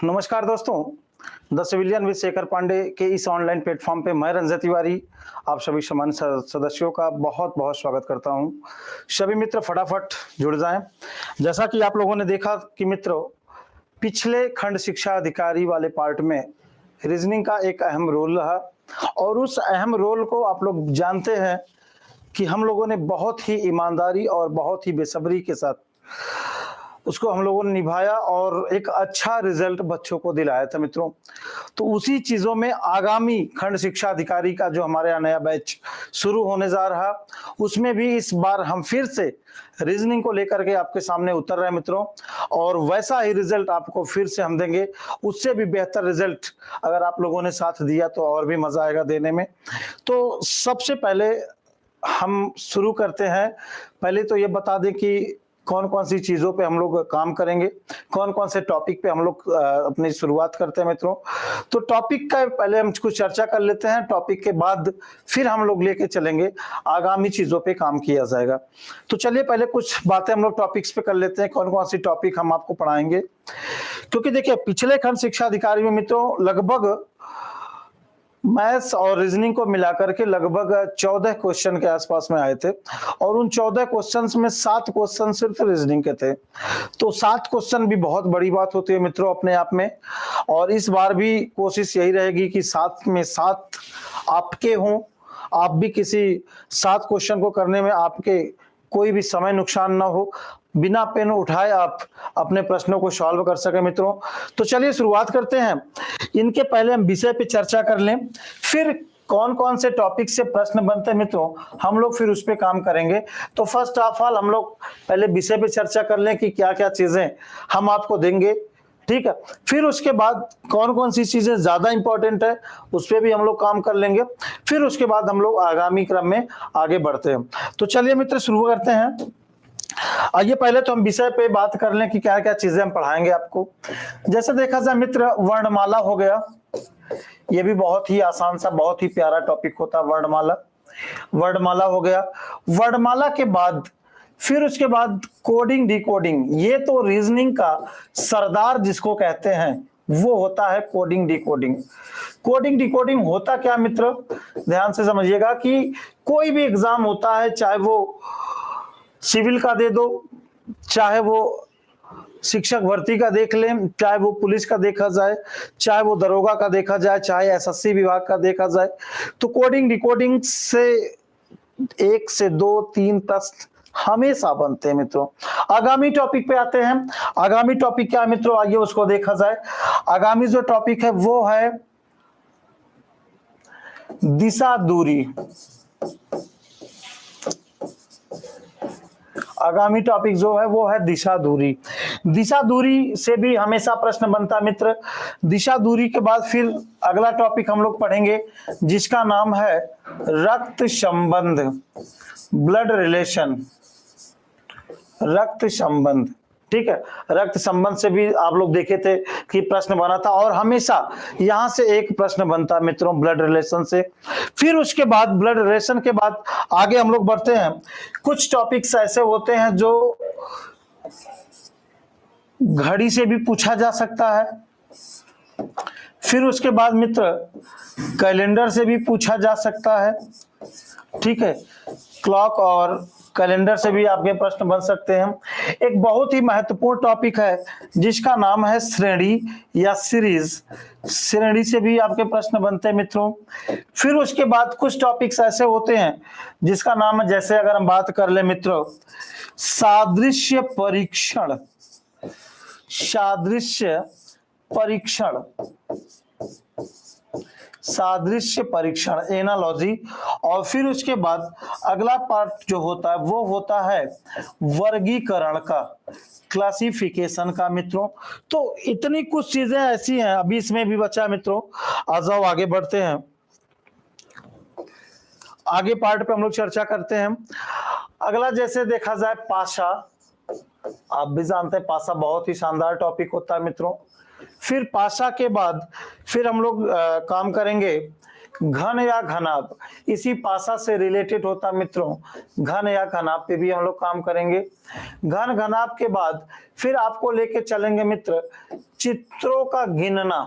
नमस्कार दोस्तों, the civilian with Shekhar Pandey के इस ऑनलाइन प्लेटफॉर्म पे मैं रंजन तिवारी आप सभी सम्मानित सदस्यों का बहुत बहुत स्वागत करता हूं। सभी मित्र फटाफट जुड़ जाएं। जैसा कि आप लोगों ने देखा कि मित्रों, पिछले खंड शिक्षा अधिकारी वाले पार्ट में रीजनिंग का एक अहम रोल रहा और उस अहम रोल को आप लोग जानते हैं कि हम लोगों ने बहुत ही ईमानदारी और बहुत ही बेसब्री के साथ उसको हम लोगों ने निभाया और एक अच्छा रिजल्ट बच्चों को दिलाया था मित्रों। तो उसी चीजों में आगामी खंड शिक्षा अधिकारी का जो हमारे यहाँ नया बैच शुरू होने जा रहा, उसमें भी इस बार हम फिर से रीजनिंग को लेकर के आपके सामने उतर रहे हैं मित्रों, और वैसा ही रिजल्ट आपको फिर से हम देंगे। उससे भी बेहतर रिजल्ट अगर आप लोगों ने साथ दिया तो और भी मजा आएगा देने में। तो सबसे पहले हम शुरू करते हैं। पहले तो ये बता दें कि कौन कौन सी चीजों पे हम लोग काम करेंगे, कौन कौन से टॉपिक पे हम लोग अपनी शुरुआत करते हैं मित्रों। तो टॉपिक का पहले हम कुछ चर्चा कर लेते हैं, टॉपिक के बाद फिर हम लोग लेके चलेंगे, आगामी चीजों पे काम किया जाएगा। तो चलिए पहले कुछ बातें हम लोग टॉपिक्स पे कर लेते हैं, कौन कौन सी टॉपिक हम आपको पढ़ाएंगे। क्योंकि देखिए, पिछले खंड शिक्षा अधिकारी में मित्रों लगभग मैथ्स और रीजनिंग को मिलाकर के लगभग 14 क्वेश्चन के आसपास में आए थे, और उन 14 क्वेश्चंस में 7 क्वेश्चन सिर्फ रीजनिंग के थे। तो 7 क्वेश्चन भी बहुत बड़ी बात होती है मित्रों अपने आप में, और इस बार भी कोशिश यही रहेगी कि 7 में 7 आपके हों, आप भी किसी 7 क्वेश्चन को करने में आपके कोई भी समय नुकसान ना हो, बिना पेन उठाए आप अपने प्रश्नों को सॉल्व कर सके मित्रों। तो चलिए शुरुआत करते हैं। इनके पहले हम विषय पे चर्चा कर लें, फिर कौन कौन से टॉपिक से प्रश्न बनते हैं मित्रों हम लोग फिर उस पे काम करेंगे। तो फर्स्ट ऑफ ऑल हम लोग पहले विषय पे चर्चा कर लें कि क्या क्या चीजें हम आपको देंगे, ठीक है। फिर उसके बाद कौन कौन सी चीजें ज्यादा इंपॉर्टेंट है उस पर भी हम लोग काम कर लेंगे। फिर उसके बाद हम लोग आगामी क्रम में आगे बढ़ते हैं। तो चलिए मित्र शुरू करते हैं। आइए पहले तो हम विषय पे बात कर लें कि क्या क्या चीजें हम पढ़ाएंगे आपको। जैसे देखा जाए मित्र, वर्णमाला हो गया, ये भी बहुत ही आसान सा बहुत ही प्यारा टॉपिक होता है वर्णमाला। वर्णमाला हो गया। वर्णमाला के बाद फिर उसके बाद कोडिंग डिकोडिंग, ये तो रीजनिंग का सरदार जिसको कहते हैं वो होता है कोडिंग डिकोडिंग। कोडिंग डिकोडिंग होता क्या मित्र, ध्यान से समझिएगा कि कोई भी एग्जाम होता है, चाहे वो सिविल का दे दो, चाहे वो शिक्षक भर्ती का देख लें, चाहे वो पुलिस का देखा जाए, चाहे वो दरोगा का देखा जाए, चाहे एसएससी विभाग का देखा जाए, तो कोडिंग डिकोडिंग से 1 से 2 3 प्रश्न हमेशा बनते हैं मित्रों। आगामी टॉपिक पे आते हैं। आगामी टॉपिक क्या है मित्रों, आइए उसको देखा जाए। आगामी जो टॉपिक है वो है दिशा दूरी। आगामी टॉपिक जो है वो है दिशा दूरी। दिशा दूरी से भी हमेशा प्रश्न बनता है मित्र। दिशा दूरी के बाद फिर अगला टॉपिक हम लोग पढ़ेंगे जिसका नाम है रक्त संबंध, ब्लड रिलेशन, रक्त संबंध, ठीक है। रक्त संबंध से भी आप लोग देखे थे कि प्रश्न बना था, और हमेशा यहां से एक प्रश्न बनता है मित्रों ब्लड रिलेशन से। फिर उसके बाद ब्लड रिलेशन के बाद आगे हम लोग बढ़ते हैं। कुछ टॉपिक्स ऐसे होते हैं जो घड़ी से भी पूछा जा सकता है। फिर उसके बाद मित्र कैलेंडर से भी पूछा जा सकता है, ठीक है। क्लॉक और कैलेंडर से भी आपके प्रश्न बन सकते हैं। एक बहुत ही महत्वपूर्ण टॉपिक है जिसका नाम है श्रेणी या सीरीज। श्रेणी से भी आपके प्रश्न बनते हैं मित्रों। फिर उसके बाद कुछ टॉपिक्स ऐसे होते हैं जिसका नाम है, जैसे अगर हम बात कर ले मित्रों, सादृश्य परीक्षण। सादृश्य परीक्षण, सादृश्य परीक्षण, एनालॉजी। और फिर उसके बाद अगला पार्ट जो होता है वो होता है वर्गीकरण का, क्लासिफिकेशन का मित्रों। तो इतनी कुछ चीजें ऐसी हैं, अभी इसमें भी बचा मित्रों। आ जाओ आगे बढ़ते हैं। आगे पार्ट पे हम लोग चर्चा करते हैं। अगला जैसे देखा जाए पाशा, आप भी जानते हैं पाशा बहुत ही शानदार टॉपिक होता है मित्रों। फिर पाशा के बाद फिर हम लोग काम करेंगे घन या घनाभ, इसी पाशा से रिलेटेड होता मित्रों। घन या घनाभ पे भी हम लोग काम करेंगे। घन घनाभ के बाद फिर आपको लेके चलेंगे मित्र चित्रों का गिनना,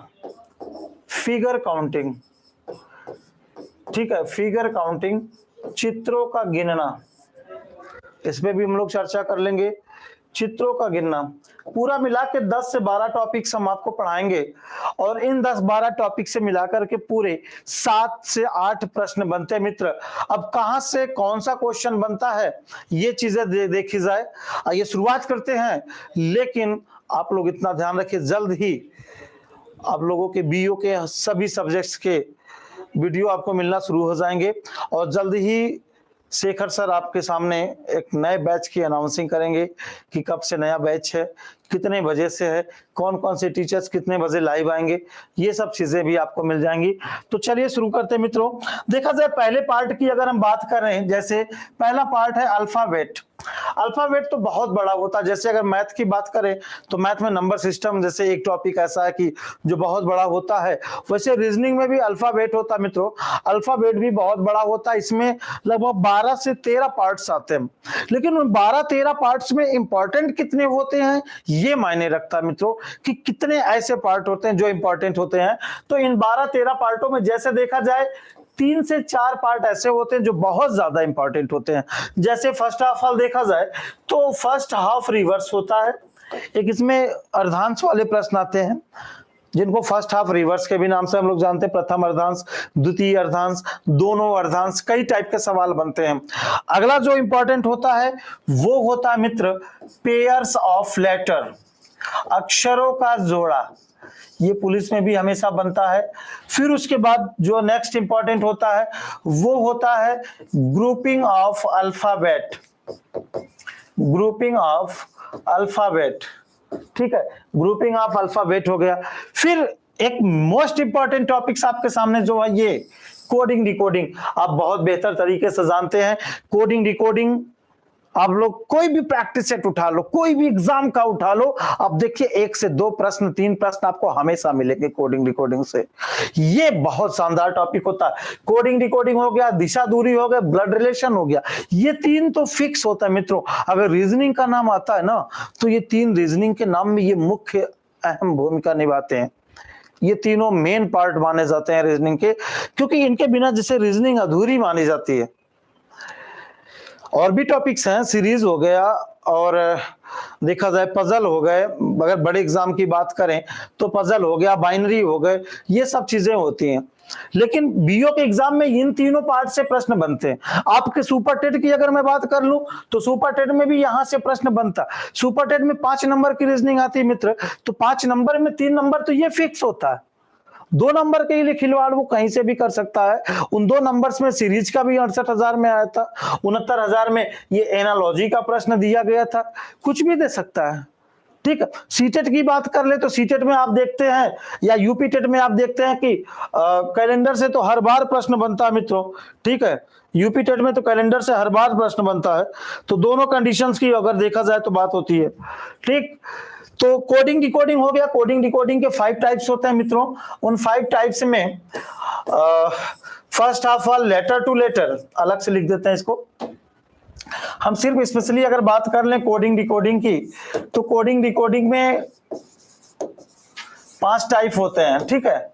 फिगर काउंटिंग, ठीक है, फिगर काउंटिंग, चित्रों का गिनना, इस पे भी हम लोग चर्चा कर लेंगे। चित्रों का गिनना पूरा मिला के 10 से 12 टॉपिक्स हम आपको पढ़ाएंगे और इन 10-12 टॉपिक से मिलाकर के पूरे 7 से 8 प्रश्न बनते हैं मित्र। अब कहां से कौन सा क्वेश्चन बनता है ये चीजें देखी जाए। ये शुरुआत करते हैं, लेकिन आप लोग इतना ध्यान रखिए जल्द ही आप लोगों के बीओ के सभी सब्जेक्ट्स के वीडियो आपको मिलना शुरू हो जाएंगे और जल्द ही शेखर सर आपके सामने एक नए बैच की अनाउंसिंग करेंगे कि कब से नया बैच है, कितने बजे से है, कौन कौन से टीचर्स कितने बजे लाइव आएंगे, ये सब चीजें भी आपको मिल जाएंगी। तो चलिए शुरू करते हैं मित्रों। देखा जाए पहले पार्ट की अगर हम बात कर रहे हैं, जैसे पहला पार्ट है अल्फाबेट। अल्फाबेट तो बहुत बड़ा होता है, जैसे अगर मैथ की बात करें तो मैथ में नंबर सिस्टम जैसे एक टॉपिक ऐसा है कि जो बहुत बड़ा होता है, वैसे रीजनिंग में भी अल्फाबेट होता है मित्रों। अल्फाबेट भी बहुत बड़ा होता है, इसमें लगभग 12 से 13 पार्ट्स आते हैं, लेकिन उन 12-13 पार्ट्स में इंपॉर्टेंट कितने होते हैं ये मायने रखता है मित्रों, कि कितने ऐसे पार्ट होते हैं जो इंपॉर्टेंट होते हैं। तो इन 12-13 पार्टों में जैसे देखा जाए 3 से 4 पार्ट ऐसे होते हैं जो बहुत ज्यादा इंपॉर्टेंट होते हैं। जैसे फर्स्ट हाफ वाल देखा जाए तो फर्स्ट हाफ रिवर्स होता है, एक इसमें अर्धांश वाले प्रश्न आते हैं जिनको फर्स्ट हाफ रिवर्स के भी नाम से हम लोग जानते हैं। प्रथम अर्धांश, द्वितीय अर्धांश, दोनों अर्धांश, कई टाइप के सवाल बनते हैं। अगला जो इंपॉर्टेंट होता है वो होता है मित्र पेयर्स ऑफ लेटर, अक्षरों का जोड़ा, ये पुलिस में भी हमेशा बनता है। फिर उसके बाद जो नेक्स्ट इंपॉर्टेंट होता है वो होता है grouping of alphabet, grouping of alphabet, ठीक है, ग्रुपिंग ऑफ अल्फाबेट हो गया। फिर एक मोस्ट इंपॉर्टेंट टॉपिक्स आपके सामने जो है ये कोडिंग डिकोडिंग, आप बहुत बेहतर तरीके से जानते हैं कोडिंग डिकोडिंग। आप लोग कोई भी प्रैक्टिस सेट उठा लो, कोई भी एग्जाम का उठा लो, अब देखिए 1 से 2 प्रश्न 3 प्रश्न आपको हमेशा मिलेंगे कोडिंग डिकोडिंग से। ये बहुत शानदार टॉपिक होता है। कोडिंग डिकोडिंग हो गया, दिशा दूरी हो गया, ब्लड रिलेशन हो गया, ये 3 तो फिक्स होता है मित्रों। अगर रीजनिंग का नाम आता है ना तो ये 3 रीजनिंग के नाम में ये मुख्य अहम भूमिका निभाते हैं। ये तीनों मेन पार्ट माने जाते हैं रीजनिंग के, क्योंकि इनके बिना जैसे रीजनिंग अधूरी मानी जाती है। और भी टॉपिक्स हैं, सीरीज हो गया और देखा जाए पजल हो गए, अगर बड़े एग्जाम की बात करें तो पजल हो गया, बाइनरी हो गए, ये सब चीजें होती हैं। लेकिन बीओ के एग्जाम में इन तीनों पार्ट से प्रश्न बनते हैं। आपके सुपर टेट की अगर मैं बात कर लूं तो सुपर टेट में भी यहां से प्रश्न बनता है। सुपर टेट में 5 नंबर की रीजनिंग आती है मित्र, तो 5 नंबर में 3 नंबर तो ये फिक्स होता है। 2 नंबर के लिए खिलवाड़ वो कहीं से भी कर सकता है। उन 2 नंबर्स में सीरीज का भी 68,000 में आया था, 69,000 में ये एनालॉजी का प्रश्न दिया गया था, कुछ भी दे सकता है। ठीक है, सीटेट की बात कर ले तो सीटेट में आप देखते हैं या यूपी टेट में आप देखते हैं कि कैलेंडर से तो हर बार प्रश्न बनता है मित्रों। ठीक है, यूपी टेट में तो कैलेंडर से हर बार प्रश्न बनता है, तो दोनों कंडीशंस की अगर देखा जाए तो बात होती है। ठीक, तो कोडिंग डिकोडिंग हो गया। कोडिंग डिकोडिंग के 5 टाइप्स होते हैं मित्रों। उन 5 टाइप्स में फर्स्ट हाफ वाल लेटर टू लेटर, अलग से लिख देते हैं इसको। हम सिर्फ स्पेशली अगर बात कर लें कोडिंग डिकोडिंग की, तो कोडिंग डिकोडिंग में 5 टाइप होते हैं। ठीक है,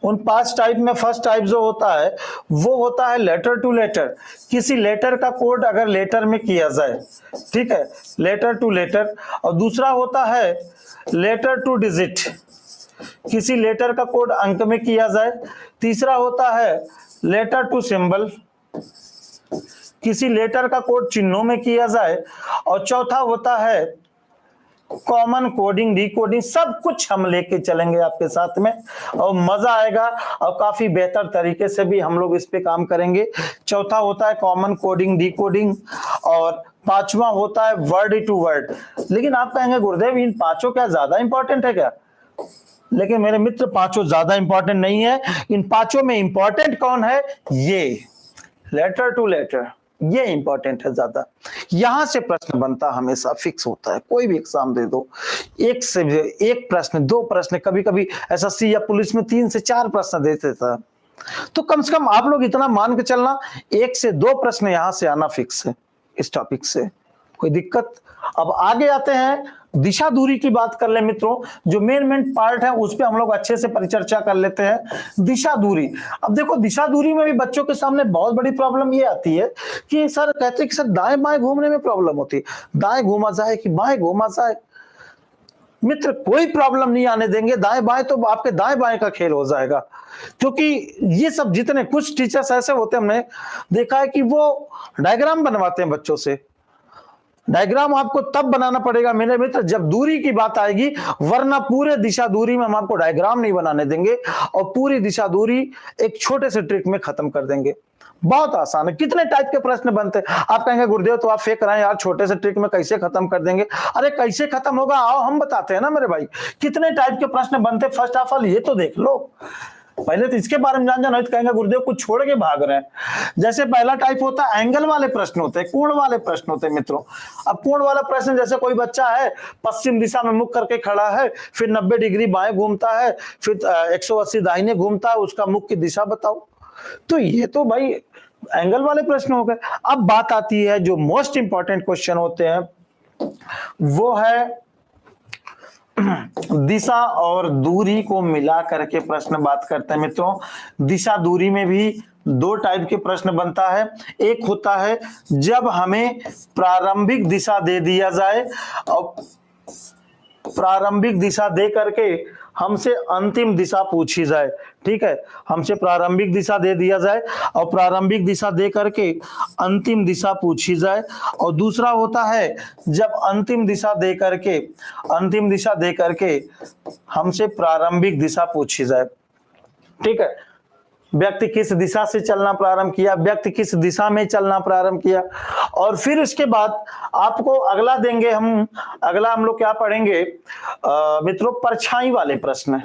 उन 5 टाइप में फर्स्ट टाइप जो होता है वो होता है लेटर टू लेटर, किसी लेटर का कोड अगर लेटर में किया जाए, ठीक है, लेटर टू लेटर। और दूसरा होता है लेटर टू डिजिट, किसी लेटर का कोड अंक में किया जाए। तीसरा होता है लेटर टू सिंबल, किसी लेटर का कोड चिन्हों में किया जाए। और चौथा होता है कॉमन कोडिंग डिकोडिंग। सब कुछ हम लेके चलेंगे आपके साथ में और मजा आएगा और काफी बेहतर तरीके से भी हम लोग इस पे काम करेंगे। चौथा होता है कॉमन कोडिंग डिकोडिंग और 5वां होता है वर्ड टू वर्ड। लेकिन आप कहेंगे गुरुदेव इन 5 क्या ज्यादा इंपॉर्टेंट है क्या? लेकिन मेरे मित्र 5 ज्यादा इंपॉर्टेंट नहीं है। इन 5 में इंपॉर्टेंट कौन है? ये लेटर टू लेटर, ये इंपॉर्टेंट है ज्यादा। यहां से प्रश्न बनता हमेशा फिक्स होता है। कोई भी एग्जाम दे दो, 1 से 1 प्रश्न 2 प्रश्न, कभी कभी एसएससी या पुलिस में 3 से 4 प्रश्न देते थे। तो कम से कम आप लोग इतना मान के चलना 1 से 2 प्रश्न यहां से आना फिक्स है इस टॉपिक से। कोई दिक्कत। अब आगे आते हैं, दिशा दूरी की बात कर ले मित्रों, जो मेन पार्ट है उस पे हम लोग अच्छे से परिचर्चा कर लेते हैं। दिशा दूरी, अब देखो दिशा दूरी में भी बच्चों के सामने बहुत बड़ी प्रॉब्लम ये आती है कि सर कहते हैं कि सर दाएं बाएं घूमने में प्रॉब्लम होती है, दाएं घूमा जाए कि बाएं घूमा जाए। मित्र कोई प्रॉब्लम नहीं आने देंगे, दाएं बाएं तो आपके दाएं बाएं का खेल हो जाएगा, क्योंकि ये सब जितने कुछ टीचर्स ऐसे होते हैं, हमने देखा है कि वो डायग्राम बनवाते हैं बच्चों से। डायग्राम आपको तब बनाना पड़ेगा मेरे मित्र जब दूरी की बात आएगी, वरना पूरे दिशा दूरी में हम आपको डायग्राम नहीं बनाने देंगे और पूरी दिशा दूरी एक छोटे से ट्रिक में खत्म कर देंगे। बहुत आसान है। कितने टाइप के प्रश्न बनते हैं, आप कहेंगे गुरुदेव तो आप फेंक रहे हैं यार, छोटे से ट्रिक में कैसे खत्म कर देंगे। अरे कैसे खत्म होगा, आओ हम बताते हैं ना मेरे भाई, कितने टाइप के प्रश्न बनते। फर्स्ट ऑफ ऑल ये तो देख लो, पहले तो इसके बारे में जान जाना, तो कहेंगे गुरुदेव कुछ छोड़ के भाग रहे हैं। जैसे पहला टाइप होता है एंगल वाले प्रश्न होते हैं, कोण वाले प्रश्न होते हैं मित्रों। अब कोण वाला प्रश्न, जैसे कोई बच्चा है पश्चिम दिशा में मुख करके खड़ा है, फिर 90 डिग्री बाएं घूमता है, फिर 180 दाहिने घूमता है, उसका मुख की दिशा बताओ। तो ये तो भाई एंगल वाले प्रश्न हो गए। अब बात आती है जो मोस्ट इंपॉर्टेंट क्वेश्चन होते हैं, वो है दिशा और दूरी को मिला करके प्रश्न बात करते हैं मित्रों। दिशा दूरी में भी दो टाइप के प्रश्न बनता है। एक होता है जब हमें प्रारंभिक दिशा दे दिया जाए और प्रारंभिक दिशा दे करके हमसे अंतिम दिशा पूछी जाए, ठीक है, हमसे प्रारंभिक दिशा दे दिया जाए और प्रारंभिक दिशा दे करके अंतिम दिशा पूछी जाए। और दूसरा होता है जब अंतिम दिशा दे करके हमसे प्रारंभिक दिशा पूछी जाए, ठीक है, व्यक्ति किस दिशा से चलना प्रारंभ किया, व्यक्ति किस दिशा में चलना प्रारंभ किया। और फिर उसके बाद आपको अगला देंगे हम, अगला हम लोग क्या पढ़ेंगे मित्रों, परछाई वाले प्रश्न,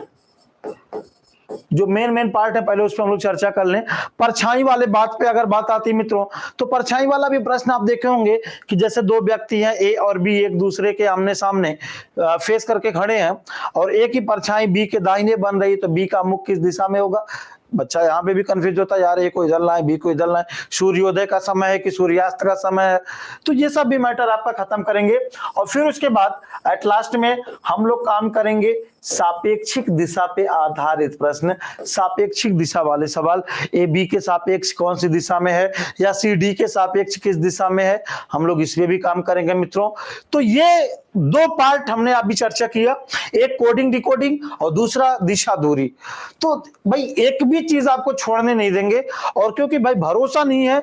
जो मेन पार्ट है पहले उस पर हम लोग चर्चा कर लें। परछाई वाले बात पे अगर बात आती है मित्रों, तो परछाई वाला भी प्रश्न आप देखे होंगे कि जैसे दो व्यक्ति हैं ए और बी, एक दूसरे के आमने सामने फेस करके खड़े हैं और एक ही परछाई बी के दाहिने बन रही, तो बी का मुख किस दिशा में होगा। बच्चा यहाँ पे भी कंफ्यूज होता है, यार ए को इधर लाए, बी को इधर लाए, सूर्योदय का समय है कि सूर्यास्त का समय है। तो ये सब भी मैटर आपका खत्म करेंगे। और फिर उसके बाद एट लास्ट में हम लोग काम करेंगे सापेक्षिक दिशा पे आधारित प्रश्न, सापेक्षिक दिशा वाले सवाल, ए बी के सापेक्ष कौन सी दिशा में है या सी डी के सापेक्ष किस दिशा में है, हम लोग इसमें भी काम करेंगे मित्रों। तो ये दो पार्ट हमने अभी चर्चा किया, एक कोडिंग डिकोडिंग और दूसरा दिशा दूरी। तो भाई एक भी चीज आपको छोड़ने नहीं देंगे, और क्योंकि भाई भरोसा नहीं है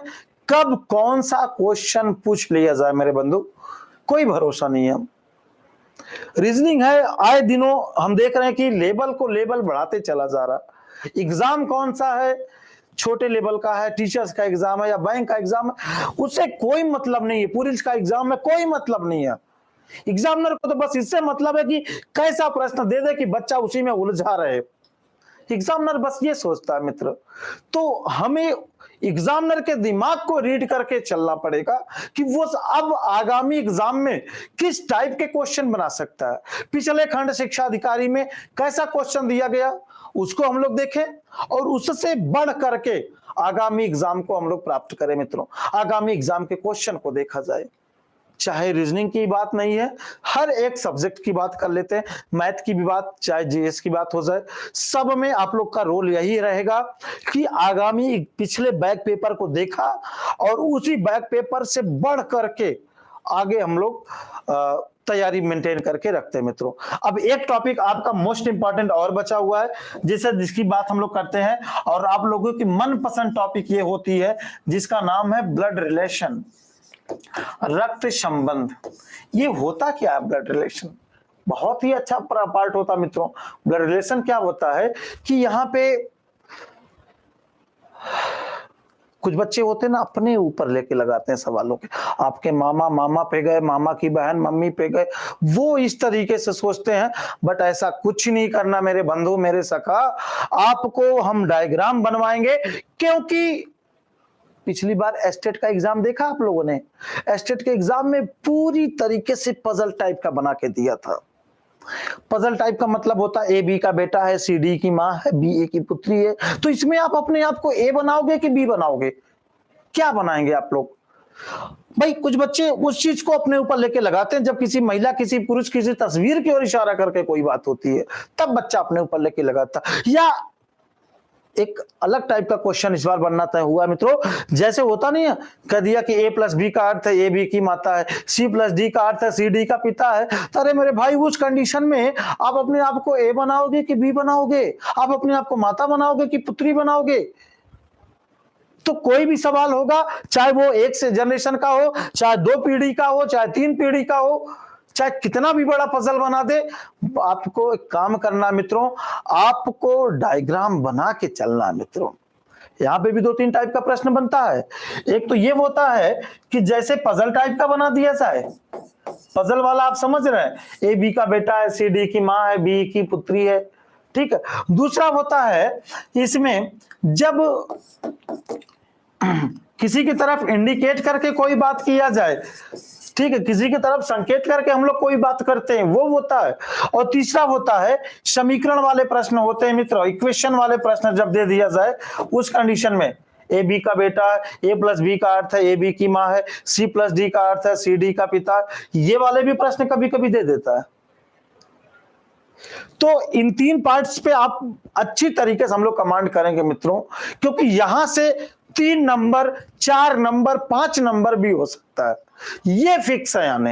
कब कौन सा क्वेश्चन पूछ लिया जाए मेरे बंधु, कोई भरोसा नहीं है। रीजनिंग है, आए दिनों हम देख रहे हैं कि लेवल बढ़ाते चला जा रहा। एग्जाम कौन सा है, छोटे लेवल का है, टीचर्स का एग्जाम है या बैंक का एग्जाम है, उससे कोई मतलब नहीं है। पुलिस का एग्जाम में कोई मतलब नहीं है। एग्जामिनर को तो बस इससे मतलब है कि कैसा प्रश्न दे दे कि बच्चा उसी में उलझा रहे। एग्जामिनर बस ये सोचता है मित्र। तो हमें एग्जामिनर के दिमाग को रीड करके चलना पड़ेगा कि वो अब आगामी एग्जाम में किस टाइप के क्वेश्चन बना सकता है। पिछले खंड शिक्षा अधिकारी में कैसा क्वेश्चन दिया गया उसको हम लोग देखें और उससे बढ़ करके आगामी एग्जाम को हम लोग प्राप्त करें मित्रों। आगामी एग्जाम के क्वेश्चन को देखा जाए, चाहे रीजनिंग की बात नहीं है, हर एक सब्जेक्ट की बात कर लेते हैं, मैथ की भी बात, चाहे जीएस की बात हो जाए, सब में आप लोग का रोल यही रहेगा कि आगामी पिछले बैक पेपर को देखा और उसी बैक पेपर से बढ़ करके आगे हम लोग तैयारी मेंटेन करके रखते हैं मित्रों। अब एक टॉपिक आपका मोस्ट इंपॉर्टेंट और बचा हुआ है जिसकी बात हम लोग करते हैं, और आप लोगों की मनपसंद टॉपिक ये होती है जिसका नाम है ब्लड रिलेशन, रक्त संबंध। ये होता क्या है ब्लड रिलेशन? बहुत ही अच्छा पार्ट होता मित्रों। ब्लड रिलेशन क्या होता है कि यहाँ पे कुछ बच्चे होते हैं ना, अपने ऊपर लेके लगाते हैं सवालों के, आपके मामा पे गए, मामा की बहन मम्मी पे गए, वो इस तरीके से सोचते हैं। बट ऐसा कुछ नहीं करना मेरे बंधु मेरे सखा, आपको हम डायग्राम बनवाएंगे। क्योंकि पिछली बार एस्टेट का एग्जाम देखा आप लोगों ने, एस्टेट के एग्जाम में पूरी तरीके से पजल टाइप का बना के दिया था। पजल टाइप का मतलब होता है ए बी का बेटा है, सी डी की माँ है, बी ए की पुत्री है। तो इसमें आप अपने आप को ए बनाओगे कि बी बनाओगे, क्या बनाएंगे आप लोग? भाई कुछ बच्चे उस चीज को अपने ऊपर लेके लगाते हैं, जब किसी महिला, किसी पुरुष, किसी तस्वीर की ओर इशारा करके कोई बात होती है तब बच्चा अपने ऊपर लेके लगाता। या एक अलग टाइप का क्वेश्चन इस बार बनना तय हुआ मित्रों, जैसे होता नहीं है, कह दिया कि ए प्लस बी का अर्थ है ए बी की माता है, सी प्लस डी का अर्थ है सी डी का पिता है। तो अरे मेरे भाई, उस कंडीशन में आप अपने आप को ए बनाओगे कि बी बनाओगे? आप अपने आप को माता बनाओगे कि पुत्री बनाओगे? तो कोई भी सवाल होगा, चाहे वो एक से जनरेशन का हो, चाहे 2 पीढ़ी का हो, चाहे 3 पीढ़ी का हो, चाहे कितना भी बड़ा पजल बना दे, आपको एक काम करना मित्रों, आपको डायग्राम बना के चलना मित्रों। यहाँ पे भी 2-3 टाइप का प्रश्न बनता है। एक तो ये होता है कि जैसे पजल टाइप का बना दिया जाए, पजल वाला आप समझ रहे हैं, ए बी का बेटा है, सी डी की माँ है, बी की पुत्री है, ठीक है। दूसरा होता है इसमें जब किसी की तरफ इंडिकेट करके कोई बात किया जाए, ठीक है, किसी की तरफ संकेत करके हम लोग कोई बात करते हैं, वो होता है। और तीसरा होता है समीकरण वाले प्रश्न होते हैं मित्रों, इक्वेशन वाले प्रश्न जब दे दिया जाए उस कंडीशन में, ए बी का बेटा है, ए प्लस बी का अर्थ है ए बी की माँ है, सी प्लस डी का अर्थ है सी डी का पिता, ये वाले भी प्रश्न कभी कभी दे देता है। तो इन 3 पार्ट्स पे आप अच्छी तरीके से हम लोग कमांड करेंगे मित्रों, क्योंकि यहां से 3 नंबर, 4 नंबर, 5 नंबर भी हो सकता है, ये फिक्स है। यानी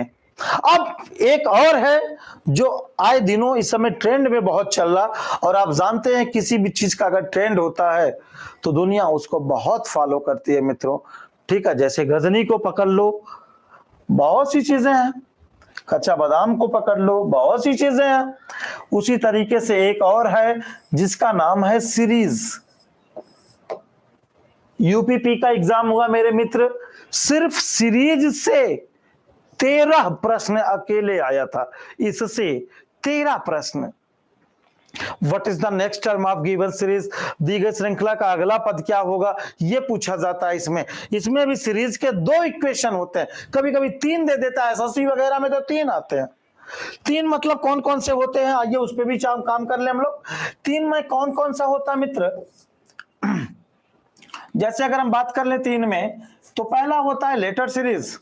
अब एक और है जो आए दिनों इस समय ट्रेंड में बहुत चल रहा, और आप जानते हैं किसी भी चीज का अगर ट्रेंड होता है तो दुनिया उसको बहुत फॉलो करती है मित्रों, ठीक है। जैसे गजनी को पकड़ लो, बहुत सी चीजें हैं, कच्चा बादाम को पकड़ लो, बहुत सी चीजें हैं। उसी तरीके से एक और है जिसका नाम है सीरीज। यूपीपी का एग्जाम हुआ मेरे मित्र, सिर्फ सीरीज से 13 प्रश्न अकेले आया था, इससे 13 प्रश्न। What is the next term of given series, दी गई श्रृंखला का अगला पद क्या होगा, यह पूछा जाता है इसमें। इसमें भी सीरीज के 2 इक्वेशन होते हैं, कभी कभी 3 दे देता है, एसएससी वगैरह में तो 3 आते हैं। 3 मतलब कौन कौन से होते हैं, आइए उस पर भी काम कर ले हम लोग। 3 में कौन कौन सा होता है मित्र, जैसे अगर हम बात कर ले 3 में, तो पहला होता है लेटर सीरीज,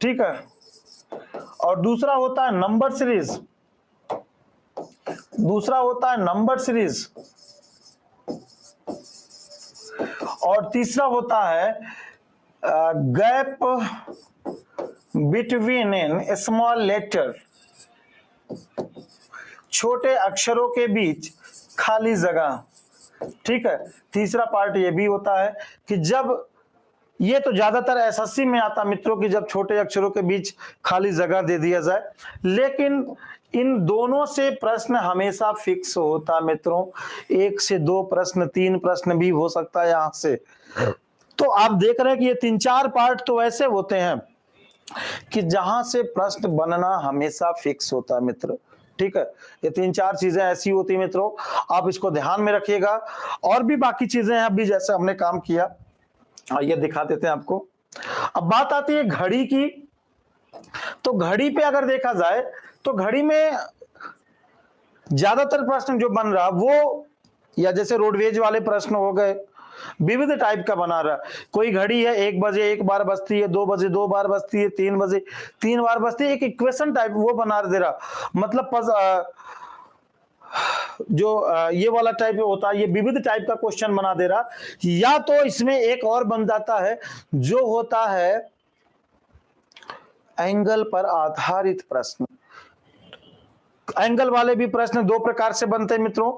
ठीक है, और दूसरा होता है नंबर सीरीज, दूसरा होता है नंबर सीरीज, और तीसरा होता है gap between in small letter, छोटे अक्षरों के बीच खाली जगह, ठीक है। तीसरा पार्ट ये भी होता है कि जब, ये तो ज्यादातर एसएससी में आता मित्रों, कि जब छोटे अक्षरों के बीच खाली जगह दे दिया जाए, लेकिन इन दोनों से प्रश्न हमेशा फिक्स होता मित्रों। 1 से 2 प्रश्न, 3 प्रश्न भी हो सकता है यहां से। तो आप देख रहे हैं कि ये 3-4 पार्ट तो ऐसे होते हैं कि जहां से प्रश्न बनना हमेशा फिक्स होता है मित्र, ठीक है। ये 3-4 चीजें ऐसी होती है मित्रों, आप इसको ध्यान में रखिएगा। और भी बाकी चीजें हैं, अभी जैसे हमने काम किया, आइए दिखा देते हैं आपको। अब बात आती है घड़ी की, तो घड़ी पे अगर देखा जाए तो घड़ी में ज्यादातर प्रश्न जो बन रहा वो, या जैसे रोडवेज वाले प्रश्न हो गए, विविध टाइप का बना रहा। कोई घड़ी है 1 बजे 1 बार बजती है, 2 बजे 2 बार बजती है, 3 बजे 3 बार बजती है, एक इक्वेशन टाइप वो बना दे रहा। मतलब जो ये वाला टाइप होता है, ये विविध टाइप का क्वेश्चन बना दे रहा। या तो इसमें एक और बन जाता है जो होता है एंगल पर आधारित प्रश्न। एंगल वाले भी प्रश्न 2 प्रकार से बनते हैं मित्रों।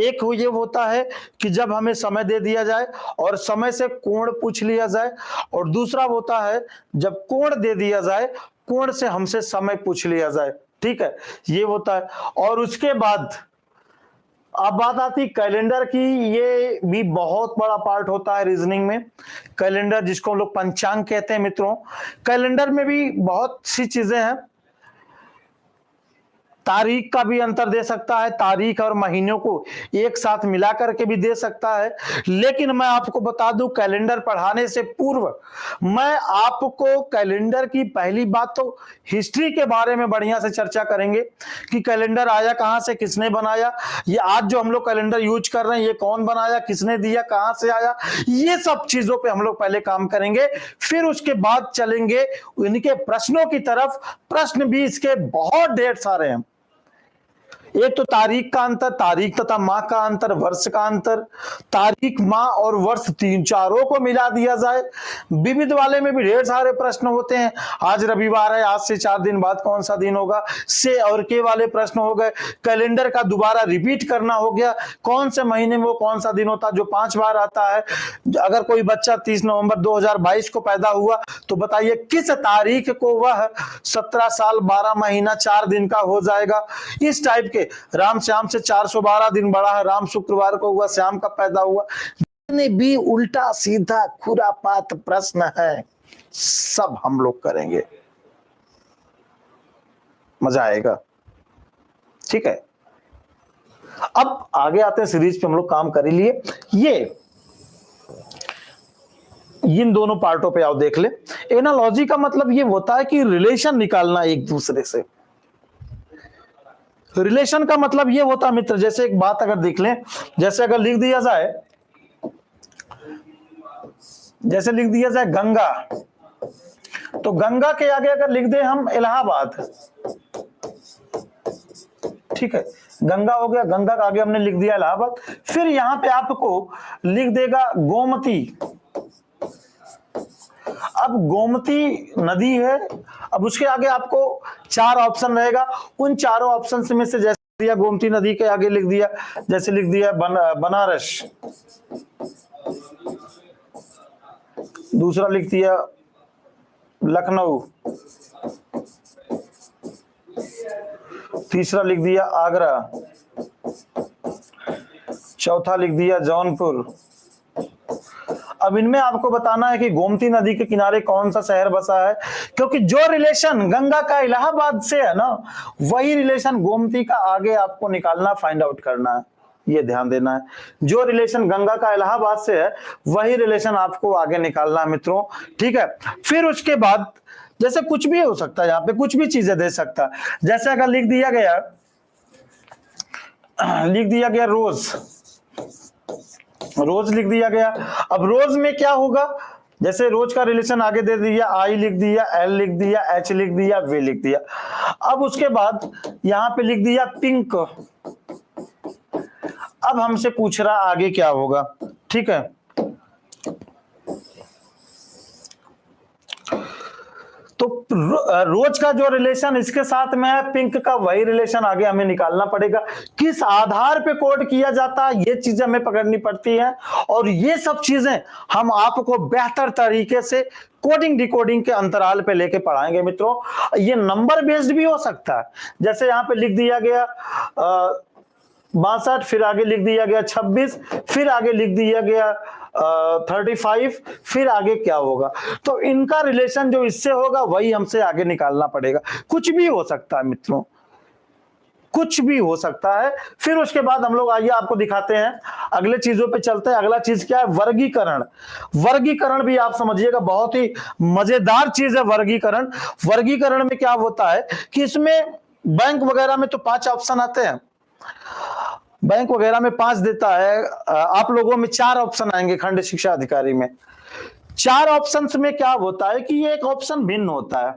एक ये होता है कि जब हमें समय दे दिया जाए और समय से कोण पूछ लिया जाए, और दूसरा होता है जब कोण दे दिया जाए, कोण से हमसे समय पूछ लिया जाए, ठीक है, ये होता है। और उसके बाद अब बात आती कैलेंडर की, ये भी बहुत बड़ा पार्ट होता है रीजनिंग में। कैलेंडर जिसको हम लोग पंचांग कहते हैं मित्रों, कैलेंडर में भी बहुत सी चीजें हैं। तारीख का भी अंतर दे सकता है, तारीख और महीनों को एक साथ मिला करके भी दे सकता है। लेकिन मैं आपको बता दूं, कैलेंडर पढ़ाने से पूर्व मैं आपको कैलेंडर की पहली बात तो हिस्ट्री के बारे में बढ़िया से चर्चा करेंगे कि कैलेंडर आया कहां से, किसने बनाया, ये आज जो हम लोग कैलेंडर यूज कर रहे हैं ये कौन बनाया, किसने दिया, कहां से आया, ये सब चीजों पे हम लोग पहले काम करेंगे। फिर उसके बाद चलेंगे इनके प्रश्नों की तरफ। प्रश्न भी इसके बहुत ढेर सारे हैं। एक तो तारीख का अंतर, तारीख तथा माह का अंतर, वर्ष का अंतर, तारीख, माह और वर्ष तीन चारों को मिला दिया जाए। विविध वाले में भी ढेर सारे प्रश्न होते हैं। आज रविवार है, आज से 4 दिन बाद कौन सा दिन होगा, से और के वाले प्रश्न हो गए। कैलेंडर का दोबारा रिपीट करना हो गया, कौन से महीने में वो कौन सा दिन होता है जो 5 बार आता है। अगर कोई बच्चा 30 नवंबर 2022 को पैदा हुआ तो बताइए किस तारीख को वह 17 साल 12 महीना 4 दिन का हो जाएगा। इस टाइप के राम श्याम से 412 दिन बड़ा है, राम शुक्रवार को हुआ, श्याम कब पैदा हुआ। जितने भी उल्टा सीधा खुरापात प्रश्न है सब हम लोग करेंगे, मजा आएगा। ठीक है, अब आगे आते हैं सीरीज पे, हम लोग काम कर ही लिए। ये इन दोनों पार्टों पे आओ देख ले। एनालॉजी का मतलब ये होता है कि रिलेशन निकालना एक दूसरे से। रिलेशन का मतलब ये होता है मित्र, जैसे एक बात अगर देख लें, जैसे अगर लिख दिया जाए, जैसे लिख दिया जाए गंगा, तो गंगा के आगे अगर लिख दे हम इलाहाबाद, ठीक है, गंगा हो गया, गंगा के आगे हमने लिख दिया इलाहाबाद। फिर यहां पे आपको लिख देगा गोमती। अब गोमती नदी है, अब उसके आगे आपको 4 ऑप्शन रहेगा। उन चारों ऑप्शन में से जैसे दिया गोमती नदी के आगे लिख दिया, जैसे लिख दिया बनारस, दूसरा लिख दिया लखनऊ, तीसरा लिख दिया आगरा, चौथा लिख दिया जौनपुर। अब इनमें आपको बताना है कि गोमती नदी के किनारे कौन सा शहर बसा है, क्योंकि जो रिलेशन गंगा का इलाहाबाद से है ना, वही रिलेशन गोमती का आगे आपको निकालना, फाइंड आउट करना है, ये ध्यान देना है। जो रिलेशन गंगा का इलाहाबाद से है वही रिलेशन आपको आगे निकालना है मित्रों, ठीक है। फिर उसके बाद जैसे कुछ भी हो सकता है, यहाँ पे कुछ भी चीजें दे सकता है। जैसे अगर लिख दिया गया रोज, रोज लिख दिया गया। अब रोज में क्या होगा, जैसे रोज का रिलेशन आगे दे दिया, आई लिख दिया, एल लिख दिया, एच लिख दिया, वे लिख दिया। अब उसके बाद यहां पे लिख दिया पिंक। अब हमसे पूछ रहा आगे क्या होगा, ठीक है। तो रोज का जो रिलेशन इसके साथ में है, पिंक का वही रिलेशन आगे हमें निकालना पड़ेगा। किस आधार पे कोड किया जाता है ये चीजें हमें पकड़नी पड़ती हैं, और ये सब चीजें हम आपको बेहतर तरीके से कोडिंग डिकोडिंग के अंतराल पे लेके पढ़ाएंगे मित्रों। ये नंबर बेस्ड भी हो सकता है, जैसे यहाँ पे लिख दिया गया 62, फिर आगे लिख दिया गया 26, फिर आगे लिख दिया गया 35, फिर आगे क्या होगा। तो इनका रिलेशन जो इससे होगा वही हमसे आगे निकालना पड़ेगा। कुछ भी हो सकता है मित्रों, कुछ भी हो सकता है। फिर उसके बाद हम लोग आइए आपको दिखाते हैं, अगले चीजों पे चलते हैं। अगला चीज क्या है, वर्गीकरण। वर्गीकरण भी आप समझिएगा बहुत ही मजेदार चीज है वर्गीकरण। वर्गीकरण में क्या होता है कि इसमें बैंक वगैरह में तो 5 ऑप्शन आते हैं, बैंक वगैरह में 5 देता है, आप लोगों में 4 ऑप्शन आएंगे खंड शिक्षा अधिकारी में। 4 ऑप्शंस में क्या होता है कि ये एक ऑप्शन भिन्न होता है।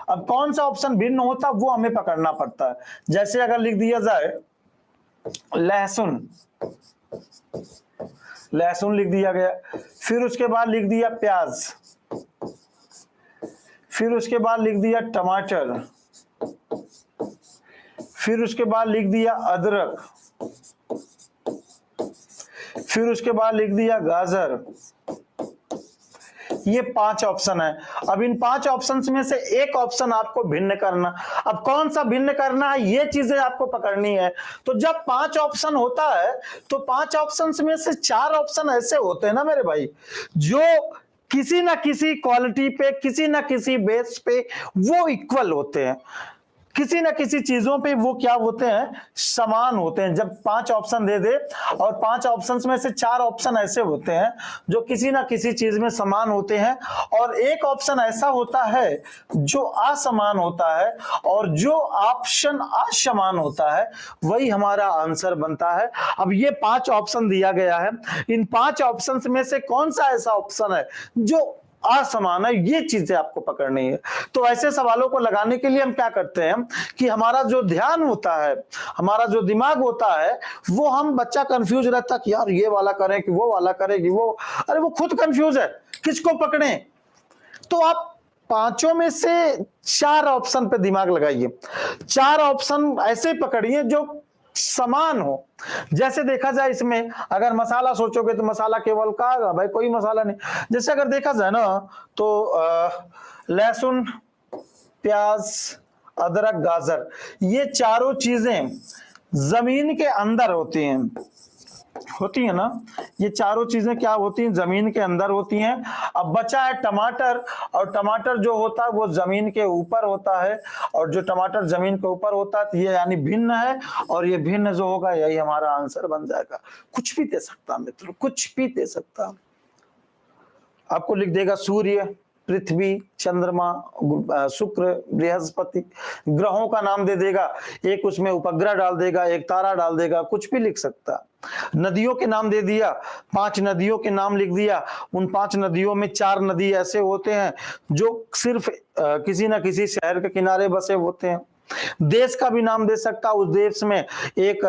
अब कौन सा ऑप्शन भिन्न होता है वो हमें पकड़ना पड़ता है। जैसे अगर लिख दिया जाए लहसुन, लहसुन लिख दिया गया, फिर उसके बाद लिख दिया प्याज, फिर उसके बाद लिख दिया टमाटर, फिर उसके बाद लिख दिया अदरक, फिर उसके बाद लिख दिया गाजर। ये 5 ऑप्शन है। अब इन 5 ऑप्शन में से एक ऑप्शन आपको भिन्न करना। अब कौन सा भिन्न करना है ये चीजें आपको पकड़नी है। तो जब 5 ऑप्शन होता है तो 5 ऑप्शन में से 4 ऑप्शन ऐसे होते हैं ना मेरे भाई, जो किसी ना किसी क्वालिटी पे, किसी ना किसी बेस पे वो इक्वल होते हैं। किसी ना किसी चीजों पे वो क्या होते हैं, समान होते हैं। जब 5 ऑप्शन दे दे और 5 ऑप्शंस में से 4 ऑप्शन ऐसे होते हैं जो किसी ना किसी चीज में समान होते हैं, और एक ऑप्शन ऐसा होता है जो असमान होता है, और जो ऑप्शन असमान होता है वही हमारा आंसर बनता है। अब ये 5 ऑप्शन दिया गया है, इन 5 ऑप्शंस में से कौन सा ऐसा ऑप्शन है जो असमान है, ये चीजें आपको पकड़नी है। तो ऐसे सवालों को लगाने के लिए हम क्या करते हैं कि हमारा जो ध्यान होता है, हमारा जो दिमाग होता है, वो हम बच्चा कंफ्यूज रहता कि यार ये वाला करें कि वो वाला करें कि वो, अरे वो खुद कंफ्यूज है, किसको पकड़े। तो आप 5 में से 4 ऑप्शन पे दिमाग लगाइए, 4 ऑप्शन ऐसे पकड़िए जो समान हो। जैसे देखा जाए इसमें अगर मसाला सोचोगे तो मसाला केवल का भाई कोई मसाला नहीं। जैसे अगर देखा जाए ना तो लहसुन, प्याज, अदरक, गाजर, ये चारों चीजें जमीन के अंदर होती है ना। ये चारों चीजें क्या होती हैं, जमीन के अंदर होती हैं। अब बचा है टमाटर, और टमाटर जो होता है वो जमीन के ऊपर होता है, और जो टमाटर जमीन के ऊपर होता है तो ये यानी भिन्न है, और ये भिन्न जो होगा यही हमारा आंसर बन जाएगा। कुछ भी दे सकता मित्रों, कुछ भी दे सकता। आपको लिख देगा सूर्य, पृथ्वी, चंद्रमा, शुक्र, बृहस्पति, ग्रहों का नाम दे देगा, एक उसमें उपग्रह डाल देगा, एक तारा डाल देगा, कुछ भी लिख सकता। नदियों के नाम दे दिया, 5 नदियों के नाम लिख दिया। उन 5 नदियों में 4 नदी ऐसे होते हैं जो सिर्फ किसी ना किसी शहर के किनारे बसे होते हैं। देश का भी नाम दे सकता, उस देश में एक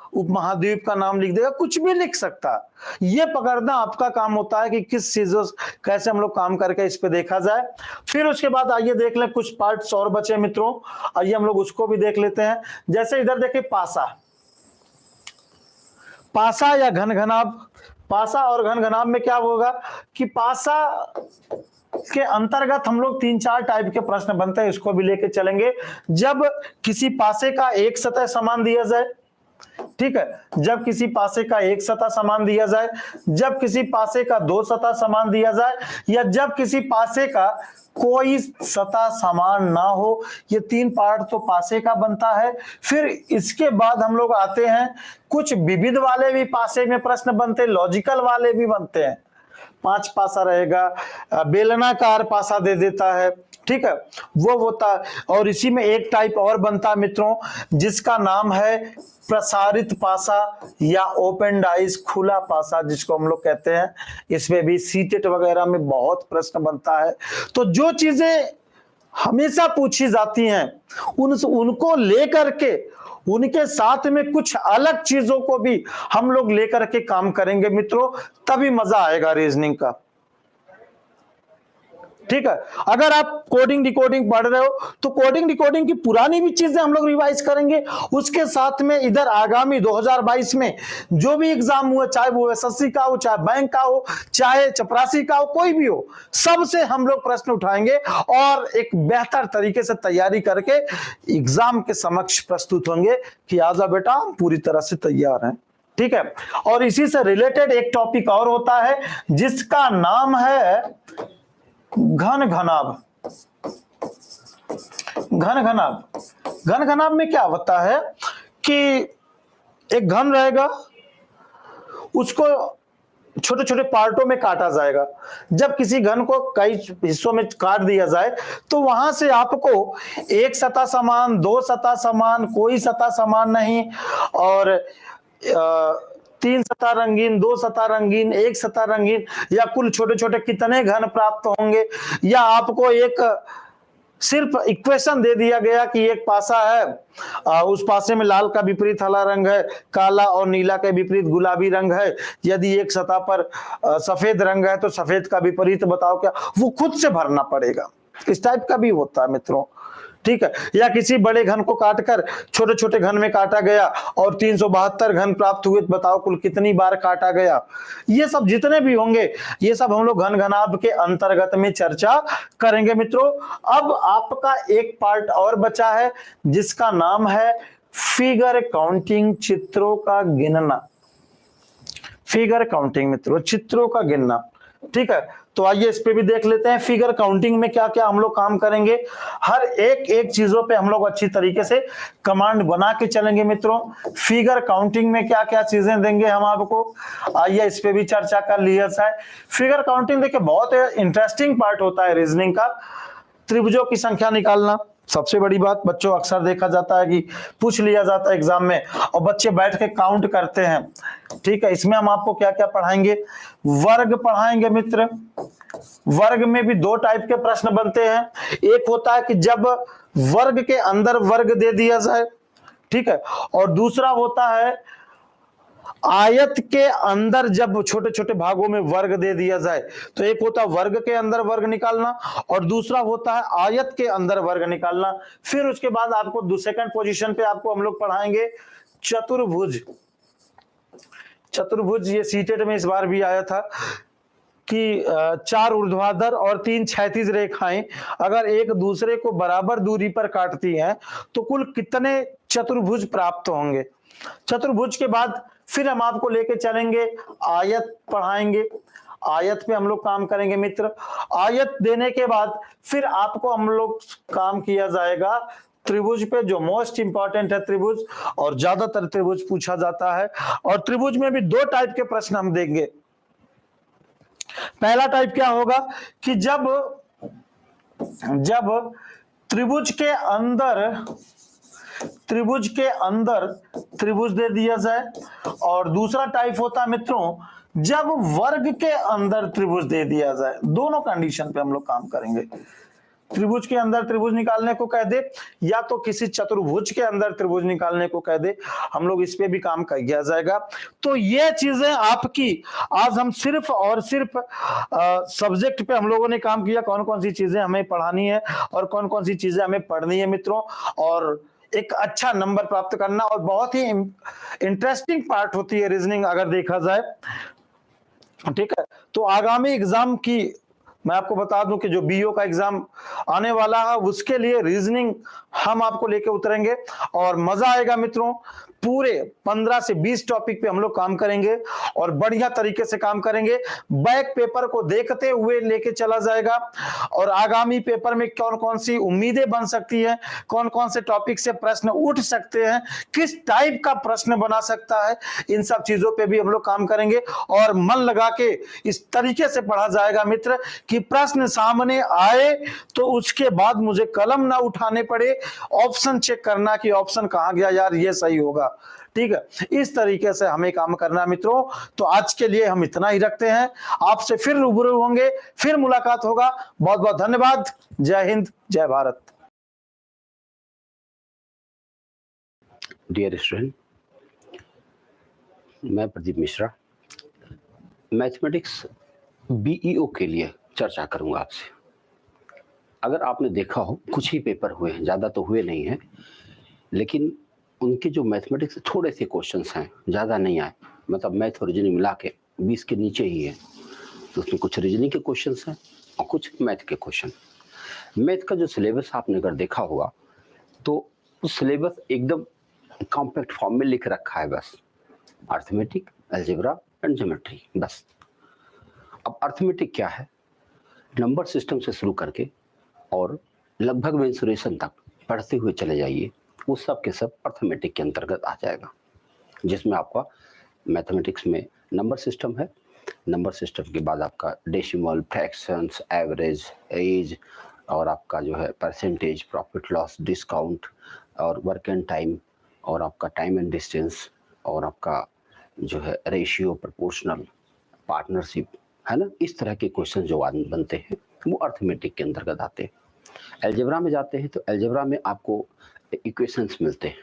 उपमहाद्वीप का नाम लिख देगा, कुछ भी लिख सकता। ये पकड़ना आपका काम होता है कि किस चीजों कैसे हम लोग काम करके इस पे देखा जाए। फिर उसके बाद आइए देख लें, कुछ पार्ट्स और बचे मित्रों, आइए हम लोग उसको भी देख लेते हैं। जैसे इधर देखिए पासा, पासा या घनघनाभ। पासा और घनघनाभ में क्या होगा कि पासा के अंतर्गत हम लोग 3-4 टाइप के प्रश्न बनते हैं, इसको भी लेके चलेंगे। जब किसी पासे का एक सतह समान दिया जाए, ठीक है, जब किसी पासे का एक सतह समान दिया जाए, जब किसी पासे का 2 सतह समान दिया जाए, या जब किसी पासे का कोई सतह समान ना हो, ये 3 पार्ट तो पासे का बनता है। फिर इसके बाद हम लोग आते हैं, कुछ विविध वाले भी पासे में प्रश्न बनते हैं, लॉजिकल वाले भी बनते हैं। 5 पासा रहेगा, बेलनाकार पासा दे देता है, ठीक है, वो होता है। और इसी में एक टाइप और बनता है मित्रों, जिसका नाम है प्रसारित पासा या ओपन डाइस, खुला पासा जिसको हम लोग कहते हैं। इसमें भी सीटेट वगैरह में बहुत प्रश्न बनता है। तो जो चीजें हमेशा पूछी जाती हैं उनको लेकर के, उनके साथ में कुछ अलग चीजों को भी हम लोग लेकर के काम करेंगे मित्रों, तभी मजा आएगा रीजनिंग का, ठीक है। अगर आप कोडिंग डिकोडिंग पढ़ रहे हो तो कोडिंग डिकोडिंग की पुरानी भी चीजें हम लोग रिवाइज करेंगे। उसके साथ में इधर आगामी 2022 में जो भी एग्जाम हुआ, चाहे वो एसएससी का हो, चाहे बैंक का हो, चाहे चपरासी का हो, कोई भी हो, सबसे हम लोग प्रश्न उठाएंगे और एक बेहतर तरीके से तैयारी करके एग्जाम के समक्ष प्रस्तुत होंगे कि आजा बेटा हम पूरी तरह से तैयार हैं, ठीक है। और इसी से रिलेटेड एक टॉपिक और होता है जिसका नाम है घन घनाभ। घन घनाभ, घन घनाभ में क्या होता है कि एक घन रहेगा, उसको छोटे छोटे पार्टों में काटा जाएगा। जब किसी घन को कई हिस्सों में काट दिया जाए तो वहां से आपको एक सतह समान, 2 सतह समान, कोई सतह समान नहीं, और 3 सतह रंगीन, 2 सतह रंगीन, 1 सतह रंगीन, या कुल छोटे छोटे कितने घन प्राप्त होंगे, या आपको एक सिर्फ इक्वेशन दे दिया गया कि एक पासा है, उस पासे में लाल का विपरीत हरा रंग है, काला और नीला के विपरीत गुलाबी रंग है, यदि एक सतह पर सफेद रंग है तो सफेद का विपरीत बताओ क्या, वो खुद से भरना पड़ेगा। इस टाइप का भी होता है मित्रों, ठीक है। या किसी बड़े घन को काटकर छोटे छोटे घन में काटा गया और 372 घन प्राप्त हुए, बताओ कुल कितनी बार काटा गया। ये सब जितने भी होंगे ये सब हम लोग घन घनाभ के अंतर्गत में चर्चा करेंगे मित्रों। अब आपका एक पार्ट और बचा है जिसका नाम है फिगर काउंटिंग, चित्रों का गिनना। फिगर काउंटिंग मित्रों, चित्रों का गिनना, ठीक है। तो आइए इस पे भी देख लेते हैं। फिगर काउंटिंग में क्या क्या हम लोग काम करेंगे, हर एक एक चीजों पे हम लोग अच्छी तरीके से कमांड बना के चलेंगे मित्रों। फिगर काउंटिंग में क्या क्या चीजें देंगे हम आपको, आइए इस पे भी चर्चा कर लिया जाए। फिगर काउंटिंग देखिए बहुत इंटरेस्टिंग पार्ट होता है रीजनिंग का। त्रिभुजों की संख्या निकालना सबसे बड़ी बात, बच्चों अक्सर देखा जाता है कि पूछ लिया जाता है एग्जाम में और बच्चे बैठ के काउंट करते हैं। ठीक है, इसमें हम आपको क्या क्या पढ़ाएंगे, वर्ग पढ़ाएंगे मित्र। वर्ग में भी दो टाइप के प्रश्न बनते हैं, एक होता है कि जब वर्ग के अंदर वर्ग दे दिया जाए, ठीक है, और दूसरा होता है आयत के अंदर जब छोटे छोटे भागों में वर्ग दे दिया जाए। तो एक होता है वर्ग के अंदर वर्ग निकालना और दूसरा होता है आयत के अंदर वर्ग निकालना। फिर उसके बाद आपको सेकंड पोजीशन पे आपको हम लोग पढ़ाएंगे चतुर्भुज। चतुर्भुज ये सीटेट में इस बार भी आया था कि 4 ऊर्ध्वाधर और 3 क्षैतिज रेखाएं अगर एक दूसरे को बराबर दूरी पर काटती हैं तो कुल कितने चतुर्भुज प्राप्त होंगे। चतुर्भुज के बाद फिर हम आपको लेके चलेंगे आयत पढ़ाएंगे। आयत पे हम लोग काम करेंगे मित्र। आयत देने के बाद फिर आपको हम लोग काम किया जाएगा त्रिभुज पे, जो मोस्ट इंपॉर्टेंट है त्रिभुज, और ज्यादातर त्रिभुज पूछा जाता है। और त्रिभुज में भी दो टाइप के प्रश्न हम देंगे। पहला टाइप क्या होगा कि जब त्रिभुज के अंदर त्रिभुज दे दिया जाए, और दूसरा टाइप होता है मित्रों जब वर्ग के अंदर त्रिभुज दे दिया जाए। दोनों कंडीशन पे हम लोग काम करेंगे। त्रिभुज के अंदर त्रिभुज निकालने को कह दे या तो किसी चतुर्भुज के अंदर त्रिभुज निकालने को कह दे, हम लोग इस पे भी काम किया जाएगा। तो ये चीजें आपकी आज हम सिर्फ और सिर्फ सब्जेक्ट पे हम लोगों ने काम किया, कौन कौन सी चीजें हमें पढ़ानी है और कौन कौन सी चीजें हमें पढ़नी है मित्रों, और एक अच्छा नंबर प्राप्त करना। और बहुत ही इंटरेस्टिंग पार्ट होती है रीजनिंग अगर देखा जाए, ठीक है। तो आगामी एग्जाम की मैं आपको बता दूं कि जो बीओ का एग्जाम आने वाला है उसके लिए रीजनिंग हम आपको लेके उतरेंगे और मजा आएगा मित्रों। पूरे 15 से 20 टॉपिक पे हम लोग काम करेंगे और बढ़िया तरीके से काम करेंगे। बैक पेपर को देखते हुए लेके चला जाएगा और आगामी पेपर में कौन कौन सी उम्मीदें बन सकती है, कौन कौन से टॉपिक से प्रश्न उठ सकते हैं, किस टाइप का प्रश्न बना सकता है, इन सब चीजों पे भी हम लोग काम करेंगे। और मन लगा के इस तरीके से पढ़ा जाएगा मित्र कि प्रश्न सामने आए तो उसके बाद मुझे कलम ना उठाने पड़े, ऑप्शन चेक करना कि ऑप्शन कहां गया यार, ये सही होगा। ठीक है, इस तरीके से हमें काम करना है मित्रों। तो आज के लिए हम इतना ही रखते हैं, आपसे फिर रूबरू होंगे, फिर मुलाकात होगा। बहुत बहुत धन्यवाद। जय हिंद, जय भारत। डियर स्टूडेंट, मैं प्रदीप मिश्रा मैथमेटिक्स बीईओ के लिए चर्चा करूंगा आपसे। अगर आपने देखा हो कुछ ही पेपर हुए हैं, ज़्यादा तो हुए नहीं हैं, लेकिन उनके जो मैथमेटिक्स थोड़े से क्वेश्चंस हैं, ज़्यादा नहीं आए, मतलब मैथ और रीजनिंग मिला के 20 के नीचे ही है। तो उसमें कुछ रीजनिंग के क्वेश्चंस हैं और कुछ मैथ के क्वेश्चन। मैथ का जो सिलेबस आपने अगर देखा होगा तो उस सिलेबस एकदम कॉम्पैक्ट फॉर्म में लिख रखा है, बस अर्थमेटिक, अलजेब्रा एंड ज्योमेट्री, बस। अब अर्थमेटिक क्या है, नंबर सिस्टम से शुरू करके और लगभग मेंसुरेशन तक पढ़ते हुए चले जाइए, वो सब के सब अर्थमेटिक के अंतर्गत आ जाएगा, जिसमें आपका मैथमेटिक्स में नंबर सिस्टम है। नंबर सिस्टम के बाद आपका डेसिमल, फ्रैक्शंस, एवरेज, एज, और आपका जो है परसेंटेज, प्रॉफिट लॉस, डिस्काउंट, और वर्क एंड टाइम, और आपका टाइम एंड डिस्टेंस, और आपका जो है रेशियो, प्रोपोर्शनल, पार्टनरशिप, है ना। इस तरह के क्वेश्चन जो बनते हैं वो अर्थमेटिक के अंतर्गत आते हैं। अलजेब्रा में जाते हैं तो अलजेब्रा में आपको इक्वेशंस मिलते हैं,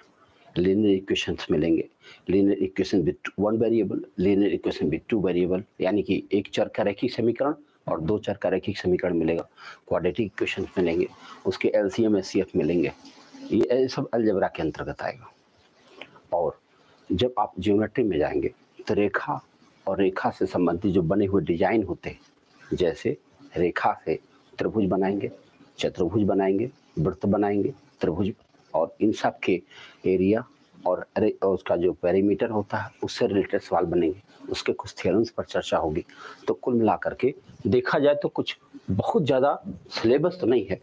लीनियर इक्वेशंस मिलेंगे, linear equation with one variable, linear equation with two variable, यानी कि एक चर का रैखिक समीकरण और दो चर का रैखिक समीकरण मिलेगा, क्वाड्रेटिक इक्वेशंस मिलेंगे, उसके एलसीएम एचसीएफ मिलेंगे, ये सब अलजेब्रा के अंतर्गत आएगा। और जब आप ज्योमेट्री में जाएंगे तो रेखा और रेखा से संबंधित जो बने हुए डिजाइन होते हैं, जैसे रेखा से त्रिभुज बनाएंगे, चतुर्भुज बनाएंगे, वृत्त बनाएंगे, त्रिभुज, और इन सब के एरिया और उसका जो पेरीमीटर होता है उससे रिलेटेड सवाल बनेंगे, उसके कुछ थ्योरम्स पर चर्चा होगी। तो कुल मिला करके देखा जाए तो कुछ बहुत ज़्यादा सिलेबस तो नहीं है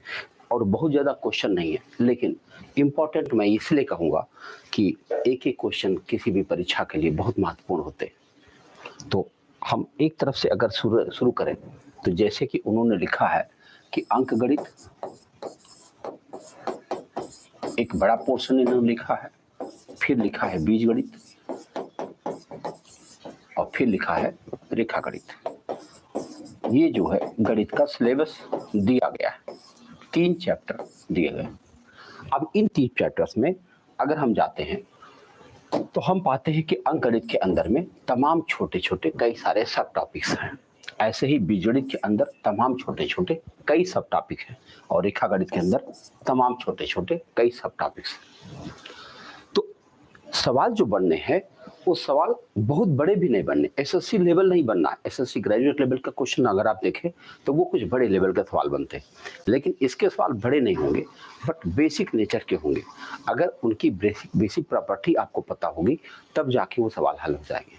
और बहुत ज़्यादा क्वेश्चन नहीं है, लेकिन इम्पॉर्टेंट मैं इसलिए कहूँगा कि एक एक क्वेश्चन किसी भी परीक्षा के लिए बहुत महत्वपूर्ण होते हैं। तो हम एक तरफ से अगर शुरू करें तो जैसे कि उन्होंने लिखा है कि अंकगणित एक बड़ा पोर्शन इन्होंने लिखा है, फिर लिखा है बीजगणित और फिर लिखा है रेखागणित। ये जो है गणित का सिलेबस दिया गया है, 3 चैप्टर दिए गए। अब इन 3 चैप्टर्स में अगर हम जाते हैं तो हम पाते हैं कि अंकगणित के अंदर में तमाम छोटे छोटे कई सारे सब टॉपिक्स हैं। ऐसे ही बीजगणित के अंदर तमाम छोटे छोटे कई सब टॉपिक हैं और रेखागणित के अंदर तमाम छोटे छोटे कई सब टॉपिक्स। तो सवाल जो बनने हैं वो सवाल बहुत बड़े भी नहीं बनने, एसएससी लेवल नहीं बनना है। एसएससी ग्रेजुएट लेवल का क्वेश्चन अगर आप देखें तो वो कुछ बड़े लेवल का सवाल बनते हैं, लेकिन इसके सवाल बड़े नहीं होंगे बट बेसिक नेचर के होंगे। अगर उनकी बेसिक प्रॉपर्टी आपको पता होगी तब जाके वो सवाल हल हो जाएंगे,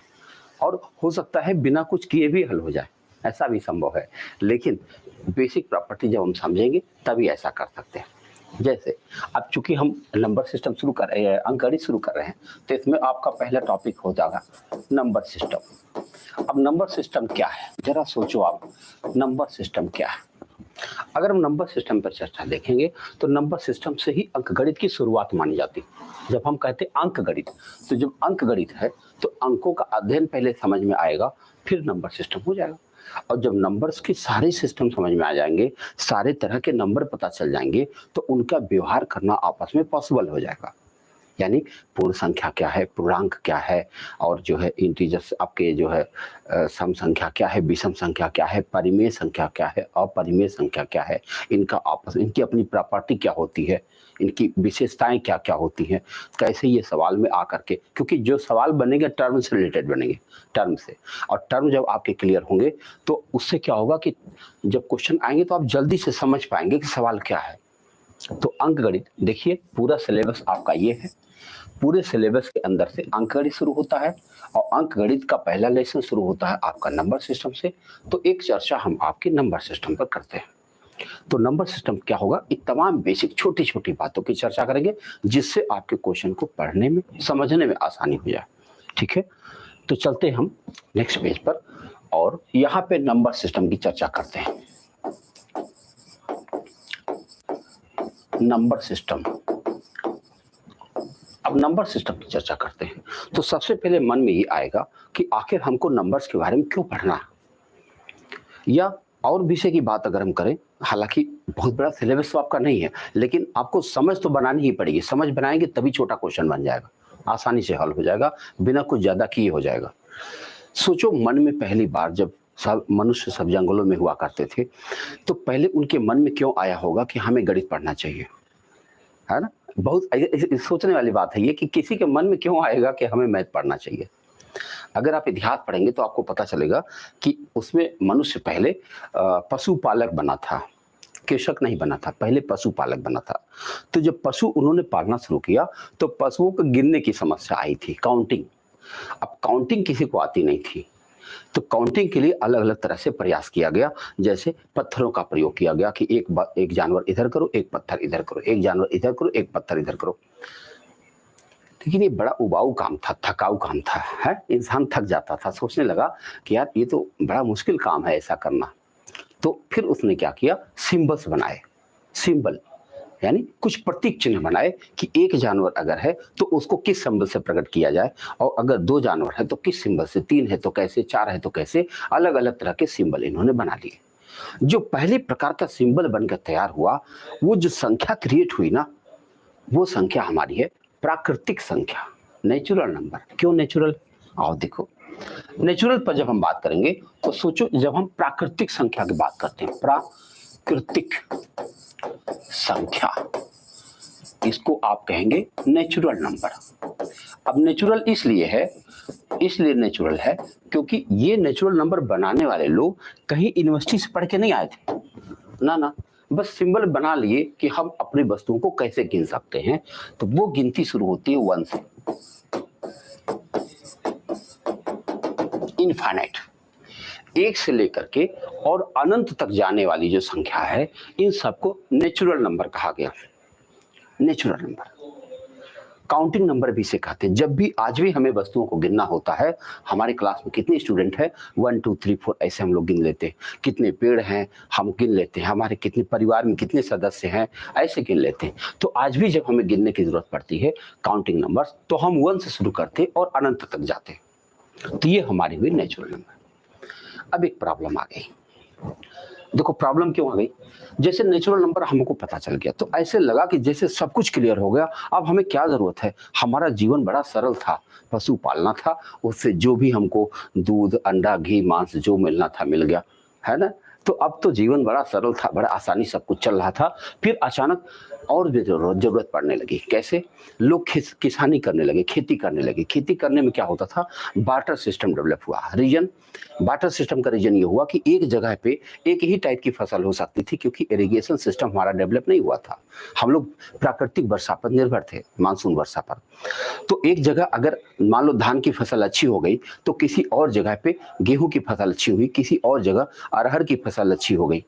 और हो सकता है बिना कुछ किए भी हल हो जाए, ऐसा भी संभव है। लेकिन बेसिक प्रॉपर्टी जब हम समझेंगे तभी ऐसा कर सकते हैं। जैसे अब चूंकि हम नंबर सिस्टम शुरू कर रहे हैं, अंकगणित शुरू कर रहे हैं, तो इसमें आपका पहला टॉपिक हो जाएगा नंबर सिस्टम। अब नंबर सिस्टम क्या है, जरा सोचो आप, नंबर सिस्टम क्या है। अगर हम नंबर सिस्टम पर चर्चा देखेंगे तो नंबर सिस्टम से ही अंकगणित की शुरुआत मानी जाती है। जब हम कहते हैं अंकगणित, तो जब अंकगणित है तो अंकों का अध्ययन पहले समझ में आएगा, फिर नंबर सिस्टम हो जाएगा। और जब नंबर्स के सारे सिस्टम समझ में आ जाएंगे, सारे तरह के नंबर पता चल जाएंगे, तो उनका व्यवहार करना आपस में पॉसिबल हो जाएगा। यानी पूर्ण संख्या क्या है, पूर्णांक क्या है, और जो है इंटीजर्स आपके जो है सम संख्या क्या है, विषम संख्या क्या है, परिमेय संख्या क्या है, अपरिमेय संख्या क्या है, इनका आपस इनकी अपनी प्रॉपर्टी क्या होती है, इनकी विशेषताएं क्या क्या होती हैं, कैसे ये सवाल में आकर के, क्योंकि जो सवाल बनेंगे टर्म से रिलेटेड बनेंगे, टर्म से, और टर्म जब आपके क्लियर होंगे तो उससे क्या होगा कि जब क्वेश्चन आएंगे तो आप जल्दी से समझ पाएंगे कि सवाल क्या है। तो अंकगणित देखिए, पूरा सिलेबस आपका ये है। पूरे सिलेबस के अंदर से अंकगणित शुरू होता है और अंकगणित का पहला लेसन शुरू होता है आपका नंबर सिस्टम से। तो एक चर्चा हम आपके नंबर सिस्टम पर करते हैं। तो नंबर सिस्टम क्या होगा, ये तमाम बेसिक छोटी छोटी बातों की चर्चा करेंगे जिससे आपके क्वेश्चन को पढ़ने में, समझने में आसानी हो जाए। ठीक है, तो चलते हम नेक्स्ट पेज पर और यहाँ पे नंबर सिस्टम की चर्चा करते हैं। नंबर सिस्टम, अब नंबर सिस्टम की चर्चा करते हैं तो सबसे पहले मन में ये आएगा कि आखिर हमको नंबर्स के बारे में क्यों पढ़ना है, या और विषय की बात अगर हम करें, हालांकि बहुत बड़ा सिलेबस तो आपका नहीं है, लेकिन आपको समझ तो बनानी ही पड़ेगी। समझ बनाएंगे तभी छोटा क्वेश्चन बन जाएगा, आसानी से हल हो जाएगा, बिना कुछ ज्यादा किए हो जाएगा। सोचो, मन में पहली बार जब सब मनुष्य सब जंगलों में हुआ करते थे तो पहले उनके मन में क्यों आया होगा कि हमें गणित पढ़ना चाहिए, है ना। बहुत सोचने वाली बात है ये कि किसी के मन में क्यों आएगा कि हमें मैथ पढ़ना चाहिए। अगर आप इतिहास पढ़ेंगे तो आपको पता चलेगा कि उसमें मनुष्य पहले पशुपालक बना था, कृषक नहीं बना था, पहले पशुपालक बना था। तो जब पशु उन्होंने पालना शुरू किया तो पशुओं को गिनने की समस्या आई थी, काउंटिंग। अब काउंटिंग किसी को आती नहीं थी, तो काउंटिंग के लिए अलग अलग तरह से प्रयास किया गया। जैसे पत्थरों का प्रयोग किया गया कि एक जानवर इधर करो, एक पत्थर इधर करो, एक जानवर इधर करो, एक पत्थर इधर करो। लेकिन ये बड़ा उबाऊ काम था, थकाऊ काम था, है, इंसान थक जाता था। सोचने लगा कि यार ये तो बड़ा मुश्किल काम है ऐसा करना। तो फिर उसने क्या किया, सिंबल्स बनाए, सिंबल यानी कुछ प्रतीक चिन्ह बनाए कि एक जानवर अगर है तो उसको किस सिंबल से प्रकट किया जाए, और अगर 2 जानवर है तो किस सिंबल से, 3 है तो कैसे, 4 है तो कैसे, अलग अलग तरह के सिंबल इन्होंने बना लिए। जो पहले प्रकार का सिंबल बनकर तैयार हुआ, वो जो संख्या क्रिएट हुई ना, वो संख्या हमारी है प्राकृतिक संख्या, नेचुरल नंबर। क्यों नेचुरल, आओ देखो। नेचुरल पर जब हम बात करेंगे तो सोचो, जब हम प्राकृतिक संख्या की बात करते हैं, प्राकृतिक संख्या, इसको आप कहेंगे नेचुरल नंबर। अब नेचुरल इसलिए नेचुरल है क्योंकि ये नेचुरल नंबर बनाने वाले लोग कहीं यूनिवर्सिटी से पढ़ के नहीं आए थे, ना, बस सिंबल बना लिए कि हम अपनी वस्तुओं को कैसे गिन सकते हैं। तो वो गिनती शुरू होती है 1 से, इनफाइनाइट, एक से लेकर के और अनंत तक जाने वाली जो संख्या है, इन सबको नेचुरल नंबर कहा गया। नेचुरल नंबर, काउंटिंग नंबर भी इसे कहते हैं। जब भी आज भी हमें वस्तुओं को गिनना होता है, हमारे क्लास में कितने स्टूडेंट हैं, 1 2 3 4 ऐसे हम लोग गिन लेते हैं। कितने पेड़ हैं हम गिन लेते हैं, हमारे कितने परिवार में कितने सदस्य हैं ऐसे गिन लेते हैं। तो आज भी जब हमें गिनने की जरूरत पड़ती है काउंटिंग नंबर्स, तो हम 1 से शुरू करते हैं और अनंत तक जाते हैं। तो ये हमारी हुई नेचुरल नंबर। अब एक प्रॉब्लम आ गई। देखो प्रॉब्लम क्यों आ गई, जैसे नेचुरल नंबर हमको पता चल गया तो ऐसे लगा कि जैसे सब कुछ क्लियर हो गया। अब हमें क्या जरूरत है, हमारा जीवन बड़ा सरल था, पशु पालना था, उससे जो भी हमको दूध अंडा घी मांस जो मिलना था मिल गया, है ना। तो अब तो जीवन बड़ा सरल था, बड़ा आसानी सब कुछ चल रहा था। फिर अचानक और भी जरूरत पड़ने लगी। कैसे, लोग किसानी करने लगे, खेती करने लगे। खेती करने में क्या होता था, बार्टर सिस्टम डेवलप हुआ। रीजन, बार्टर सिस्टम का रीजन ये हुआ कि एक जगह पे एक ही टाइप की फसल हो सकती थी, क्योंकि इरिगेशन सिस्टम हमारा डेवलप नहीं हुआ था। हम लोग प्राकृतिक वर्षा पर निर्भर थे, मानसून वर्षा पर। तो एक जगह अगर मान लो धान की फसल अच्छी हो गई, तो किसी और जगह पे गेहूं की फसल अच्छी हुई, किसी और जगह अरहर की फसल अच्छी हो गई।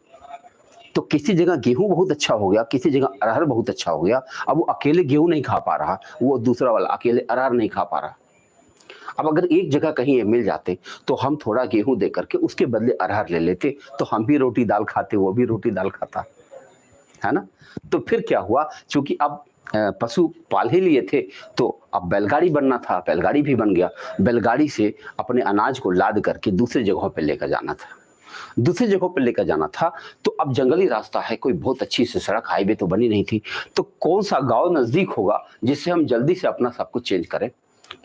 तो किसी जगह गेहूं बहुत अच्छा हो गया, किसी जगह अरहर बहुत अच्छा हो गया। अब वो अकेले गेहूं नहीं खा पा रहा, वो दूसरा वाला अकेले अरहर नहीं खा पा रहा। अब अगर एक जगह कहीं ये मिल जाते तो हम थोड़ा गेहूं दे करके उसके बदले अरहर ले लेते, तो हम भी रोटी दाल खाते, वो भी रोटी दाल खाता, है ना। तो फिर क्या हुआ, क्योंकि अब पशु पाल ही लिए थे, तो अब बैलगाड़ी बनना था, बैलगाड़ी भी बन गया। बैलगाड़ी से अपने अनाज को लाद करके दूसरी जगहों पे लेकर जाना था, दूसरी जगहों पर लेकर जाना था। तो अब जंगली रास्ता है, कोई बहुत अच्छी से सड़क हाईवे तो बनी नहीं थी। तो कौन सा गांव नजदीक होगा जिससे हम जल्दी से अपना सब कुछ चेंज करें,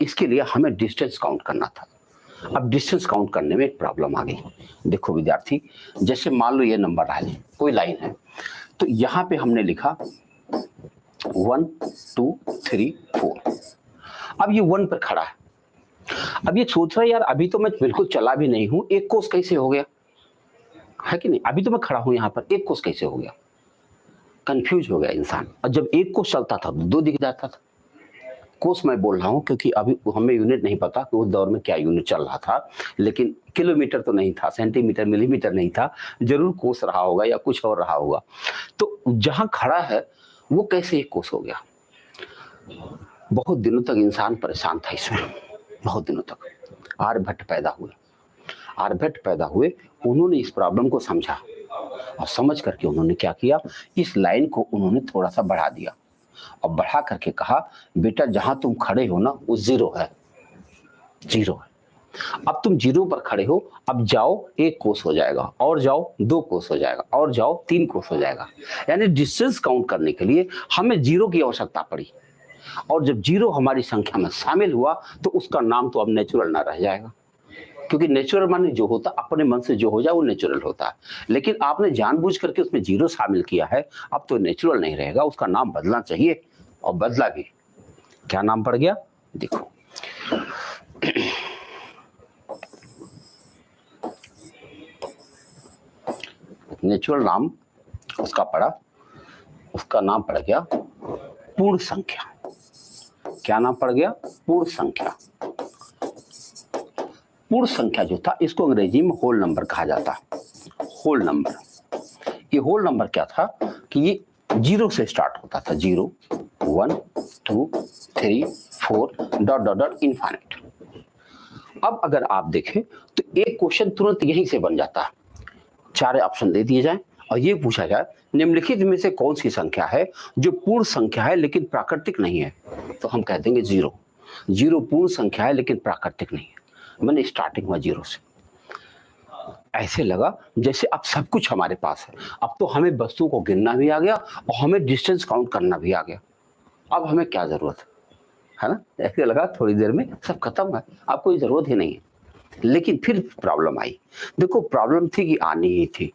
इसके लिए हमें डिस्टेंस काउंट करना था। अब डिस्टेंस काउंट करने में एक प्रॉब्लम आ गई। देखो विद्यार्थी, जैसे मान लो ये नंबर है, कोई लाइन है, तो यहाँ पे हमने लिखा 1 2 3 4। अब ये 1 पर खड़ा है। अब ये सोच रहा है यार अभी तो मैं बिल्कुल चला भी नहीं हूं, एक कोस कैसे हो गया, है कि नहीं। अभी तो मैं खड़ा हूं यहाँ पर, एक कोस कैसे हो गया, कंफ्यूज हो गया इंसान। और जब एक कोस चलता था तो 2 दिख जाता था। कोस मैं बोल रहा हूं क्योंकि अभी हमें यूनिट नहीं पता कि उस दौर में क्या यूनिट चल रहा था, लेकिन किलोमीटर तो नहीं था, सेंटीमीटर मिलीमीटर नहीं था, जरूर कोस रहा होगा या कुछ और रहा होगा। तो जहां खड़ा है वो कैसे एक कोस हो गया। बहुत दिनों तक इंसान परेशान था इसमें, बहुत दिनों तक। आर्यभट्ट पैदा हुए, आर्यभट्ट पैदा हुए, उन्होंने इस प्रॉब्लम को समझा और समझ करके उन्होंने क्या किया, इस लाइन को उन्होंने थोड़ा सा बढ़ा दिया और बढ़ा करके कहा बेटा जहां तुम खड़े हो ना वो 0 है, 0 है। अब तुम 0 पर खड़े हो, अब जाओ 1 कोस हो जाएगा, और जाओ 2 कोस हो जाएगा, और जाओ 3 कोस हो जाएगा। यानी डिस्टेंस काउंट करने के लिए हमें 0 की आवश्यकता पड़ी। और जब 0 हमारी संख्या में शामिल हुआ तो उसका नाम तो अब नेचुरल ना रह जाएगा, क्योंकि नेचुरल माने जो होता अपने मन से जो हो जाए वो नेचुरल होता है। लेकिन आपने जानबूझ करके उसमें 0 शामिल किया है, अब तो नेचुरल नहीं रहेगा, उसका नाम बदलना चाहिए। और बदला भी। क्या नाम पड़ गया, देखो नेचुरल नाम उसका पड़ा, उसका नाम पड़ गया पूर्ण संख्या। क्या नाम पड़ गया, पूर्ण संख्या। पूर्ण संख्या जो था इसको अंग्रेजी में होल नंबर कहा जाता। होल नंबर, ये होल नंबर क्या था कि ये 0 से स्टार्ट होता था, 0 1 2 3 4 डॉट डॉट डॉट इनफाइनाइट। अब अगर आप देखें तो एक क्वेश्चन तुरंत यहीं से बन जाता है। 4 ऑप्शन दे दिए जाए और ये पूछा जाए निम्नलिखित में से कौन सी संख्या है जो पूर्ण संख्या है लेकिन प्राकृतिक नहीं है, तो हम कह देंगे 0। 0 पूर्ण संख्या है लेकिन प्राकृतिक नहीं है। मैंने स्टार्टिंग हुआ 0 से। ऐसे लगा जैसे अब सब कुछ हमारे पास है, अब तो हमें वस्तुओं को गिनना भी आ गया और हमें डिस्टेंस काउंट करना भी आ गया। अब हमें क्या जरूरत है ना, ऐसे लगा थोड़ी देर में सब खत्म है, अब कोई जरूरत ही नहीं है। लेकिन फिर प्रॉब्लम आई। देखो प्रॉब्लम थी कि आनी ही थी।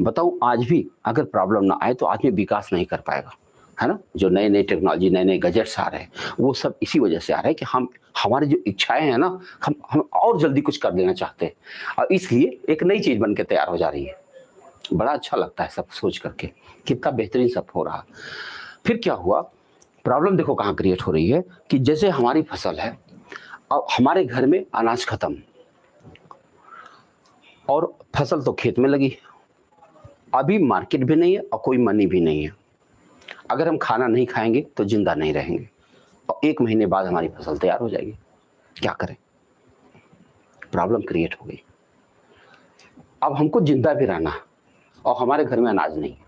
बताऊं आज भी अगर प्रॉब्लम ना आए तो आदमी विकास नहीं कर पाएगा, है ना। जो नए नए टेक्नोलॉजी नए नए गैजेट्स आ रहे हैं वो सब इसी वजह से आ रहे हैं कि हम हमारी जो इच्छाएं हैं ना, हम और जल्दी कुछ कर देना चाहते हैं और इसलिए एक नई चीज बन के तैयार हो जा रही है। बड़ा अच्छा लगता है सब सोच करके, कितना बेहतरीन सब हो रहा। फिर क्या हुआ, प्रॉब्लम देखो कहाँ क्रिएट हो रही है कि जैसे हमारी फसल है, अब हमारे घर में अनाज खत्म, और फसल तो खेत में लगी, अभी मार्केट भी नहीं है और कोई मनी भी नहीं है। अगर हम खाना नहीं खाएंगे तो जिंदा नहीं रहेंगे, और 1 महीने बाद हमारी फसल तैयार हो जाएगी। क्या करें? प्रॉब्लम क्रिएट हो गई। अब हमको जिंदा भी रहना है और हमारे घर में अनाज नहीं है,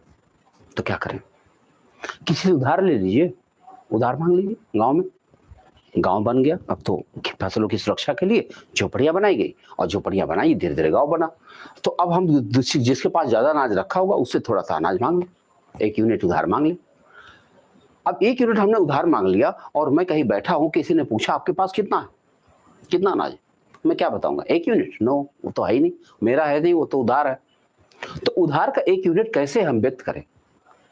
तो क्या करें? किसी से उधार ले लीजिए, उधार मांग लीजिए। गांव में गांव बन गया, अब तो फसलों की सुरक्षा के लिए झोपड़ियां बनाई गई, और झोपड़ियां बनाई, धीरे धीरे गांव बना। तो अब हम जिसके पास ज्यादा अनाज रखा होगा उससे थोड़ा सा अनाज मांग ले, 1 यूनिट उधार मांग ले। अब 1 यूनिट हमने उधार मांग लिया, और मैं कहीं बैठा हूं, किसी ने पूछा आपके पास कितना है, कितना अनाज है, मैं क्या बताऊंगा? 1 यूनिट? नो, वो तो है ही नहीं, मेरा है नहीं, वो तो उधार है। तो उधार का 1 यूनिट कैसे हम व्यक्त करें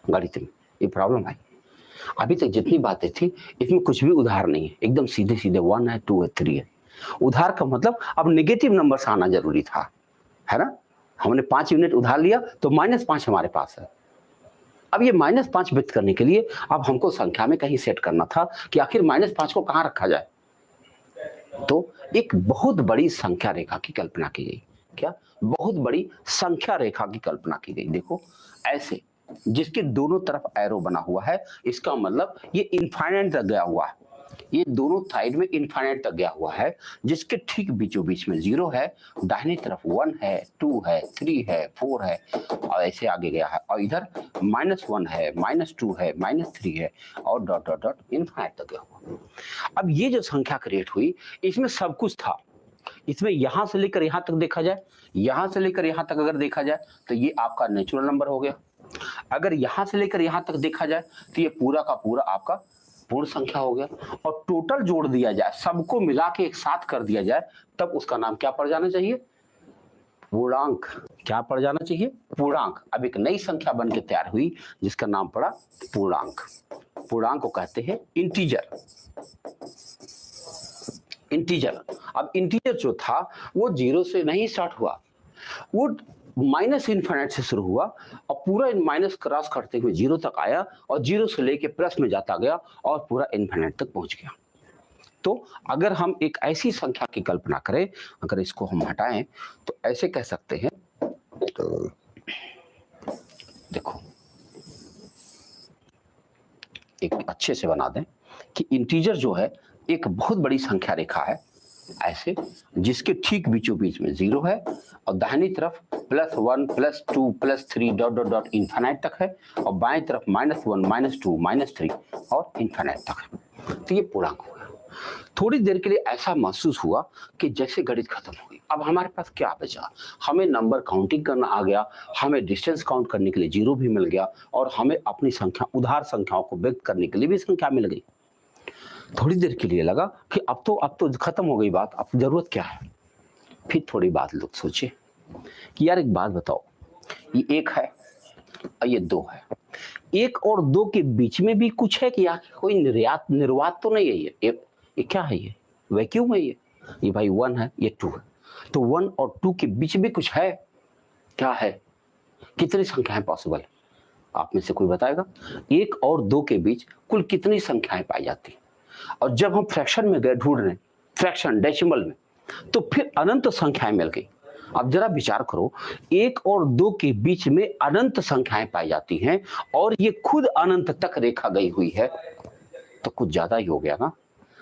गणित में? ये प्रॉब्लम है। अभी तक जितनी बातें थी इसमें कुछ भी उधार नहीं है, एकदम सीधे सीधे 1 है, 2 है, 3 है। उधार का मतलब अब नेगेटिव नंबर आना जरूरी था, है ना? हमने 5 यूनिट उधार लिया तो -5 हमारे पास है। अब ये -5 व्यक्त करने के लिए अब हमको संख्या में कहीं सेट करना था कि आखिर -5 को कहां रखा जाए। तो एक बहुत बड़ी संख्या रेखा की कल्पना की गई। क्या? बहुत बड़ी संख्या रेखा की कल्पना की गई। देखो ऐसे, जिसके दोनों तरफ एरो बना हुआ है, इसका मतलब ये इनफाइनाइट तक गया हुआ है, ये दोनों साइड में इनफाइनाइट तक गया हुआ है, जिसके ठीक बीचों बीच में 0 है, दाहिनी तरफ 1 है, 2 है, 3 है, 4 है, और ऐसे आगे गया है, और इधर -1 है, -2 है, -3 है, और डॉट डॉट डॉट इनफाइनाइट तक गया हुआ। अब ये जो संख्या क्रिएट हुई, इसमें सब कुछ था। इसमें यहां से लेकर यहां तक देखा जाए, यहां से लेकर यहां तक अगर देखा जाए तो ये आपका नेचुरल नंबर हो गया। अगर यहां से लेकर यहां तक देखा जाए तो ये पूरा का पूरा आपका पूर्ण संख्या हो गया। और टोटल जोड़ दिया जाए, सबको मिला के एक साथ कर दिया जाए, तब उसका नाम क्या पड़ जाना चाहिए? पूर्णांक। क्या पड़ जाना चाहिए? पूर्णांक। अब एक नई संख्या बन के तैयार हुई जिसका नाम पड़ा पूर्णांक। पूर्णांक को कहते हैं इंटीजर। इंटीजर। अब इंटीजर जो था वो 0 से नहीं स्टार्ट हुआ, वो -इनफाइनाइट से शुरू हुआ और पूरा माइनस क्रॉस करते हुए 0 तक आया, और 0 से लेके प्लस में जाता गया और पूरा इनफाइनाइट तक पहुंच गया। तो अगर हम एक ऐसी संख्या की कल्पना करें, अगर इसको हम हटाएं तो ऐसे कह सकते हैं, तो देखो एक अच्छे से बना दें कि इंटीजर जो है एक बहुत बड़ी संख्या रेखा है, ऐसे, जिसके ठीक बीचों बीच में 0 है, और दाहिनी तरफ +1 +2 +3 डॉट डॉट डॉट इनफाइनाइट तक है, और बाएं तरफ -1 -2 -3 और इनफाइनाइट तक है। तो ये पूर्णांक हो गया। थोड़ी देर के लिए ऐसा महसूस हुआ कि जैसे गणित खत्म हो गई। अब हमारे पास क्या बचा? हमें नंबर काउंटिंग करना आ गया, हमें डिस्टेंस काउंट करने के लिए 0 भी मिल गया, और हमें अपनी संख्या, उधार संख्याओं को व्यक्त करने के लिए भी संख्या मिल गई। थोड़ी देर के लिए लगा कि अब तो खत्म हो गई बात, अब जरूरत क्या है? फिर थोड़ी बात लोग सोचे कि यार एक बात बताओ, ये 1 है और ये 2 है, 1 और 2 के बीच में भी कुछ है कि यार कोई निर्वात तो नहीं है? ये क्या है? ये वैक्यूम है? ये भाई 1 है, ये 2 है, तो 1 और 2 के बीच भी कुछ है? क्या है? कितनी संख्याएं पॉसिबल है? आप में से कोई बताएगा? 1 और 2 के बीच कुल कितनी संख्याएं पाई जाती हैं? और जब हम फ्रैक्शन में गए ढूंढने, फ्रैक्शन डेसिमल में, तो फिर अनंत संख्याएं मिल गई। अब जरा विचार करो, 1 और 2 के बीच में अनंत संख्याएं पाई जाती हैं, और ये खुद अनंत तक रेखा गई हुई है, तो कुछ ज्यादा ही हो गया ना?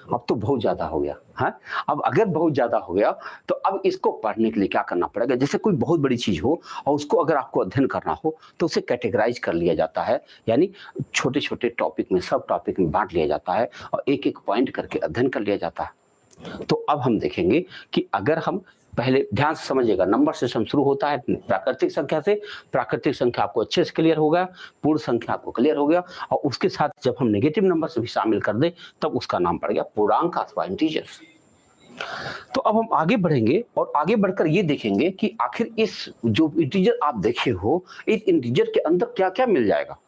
अब तो बहुत ज्यादा हो गया है। अब अगर बहुत ज्यादा हो गया तो अब इसको पढ़ने के लिए क्या करना पड़ेगा? जैसे कोई बहुत बड़ी चीज हो और उसको अगर आपको अध्ययन करना हो तो उसे कैटेगराइज कर लिया जाता है, यानी छोटे छोटे टॉपिक में, सब टॉपिक में बांट लिया जाता है, और एक एक पॉइंट करके अध्ययन कर लिया जाता है। तो अब हम देखेंगे कि अगर हम पहले ध्यान से समझिएगा, नंबर सिस्टम शुरू होता है प्राकृतिक संख्या से। प्राकृतिक संख्या आपको अच्छे से क्लियर हो गया, पूर्ण संख्या आपको क्लियर हो गया, और उसके साथ जब हम नेगेटिव नंबर से भी शामिल कर दें तब उसका नाम पड़ गया पूर्णांक अथवा इंटीजर्स। तो अब हम आगे बढ़ेंगे और आगे बढ़कर ये देखेंगे कि आखिर इस जो इंटीजर आप देखे हो, इस इंटीजर के अंदर क्या क्या मिल जाएगा,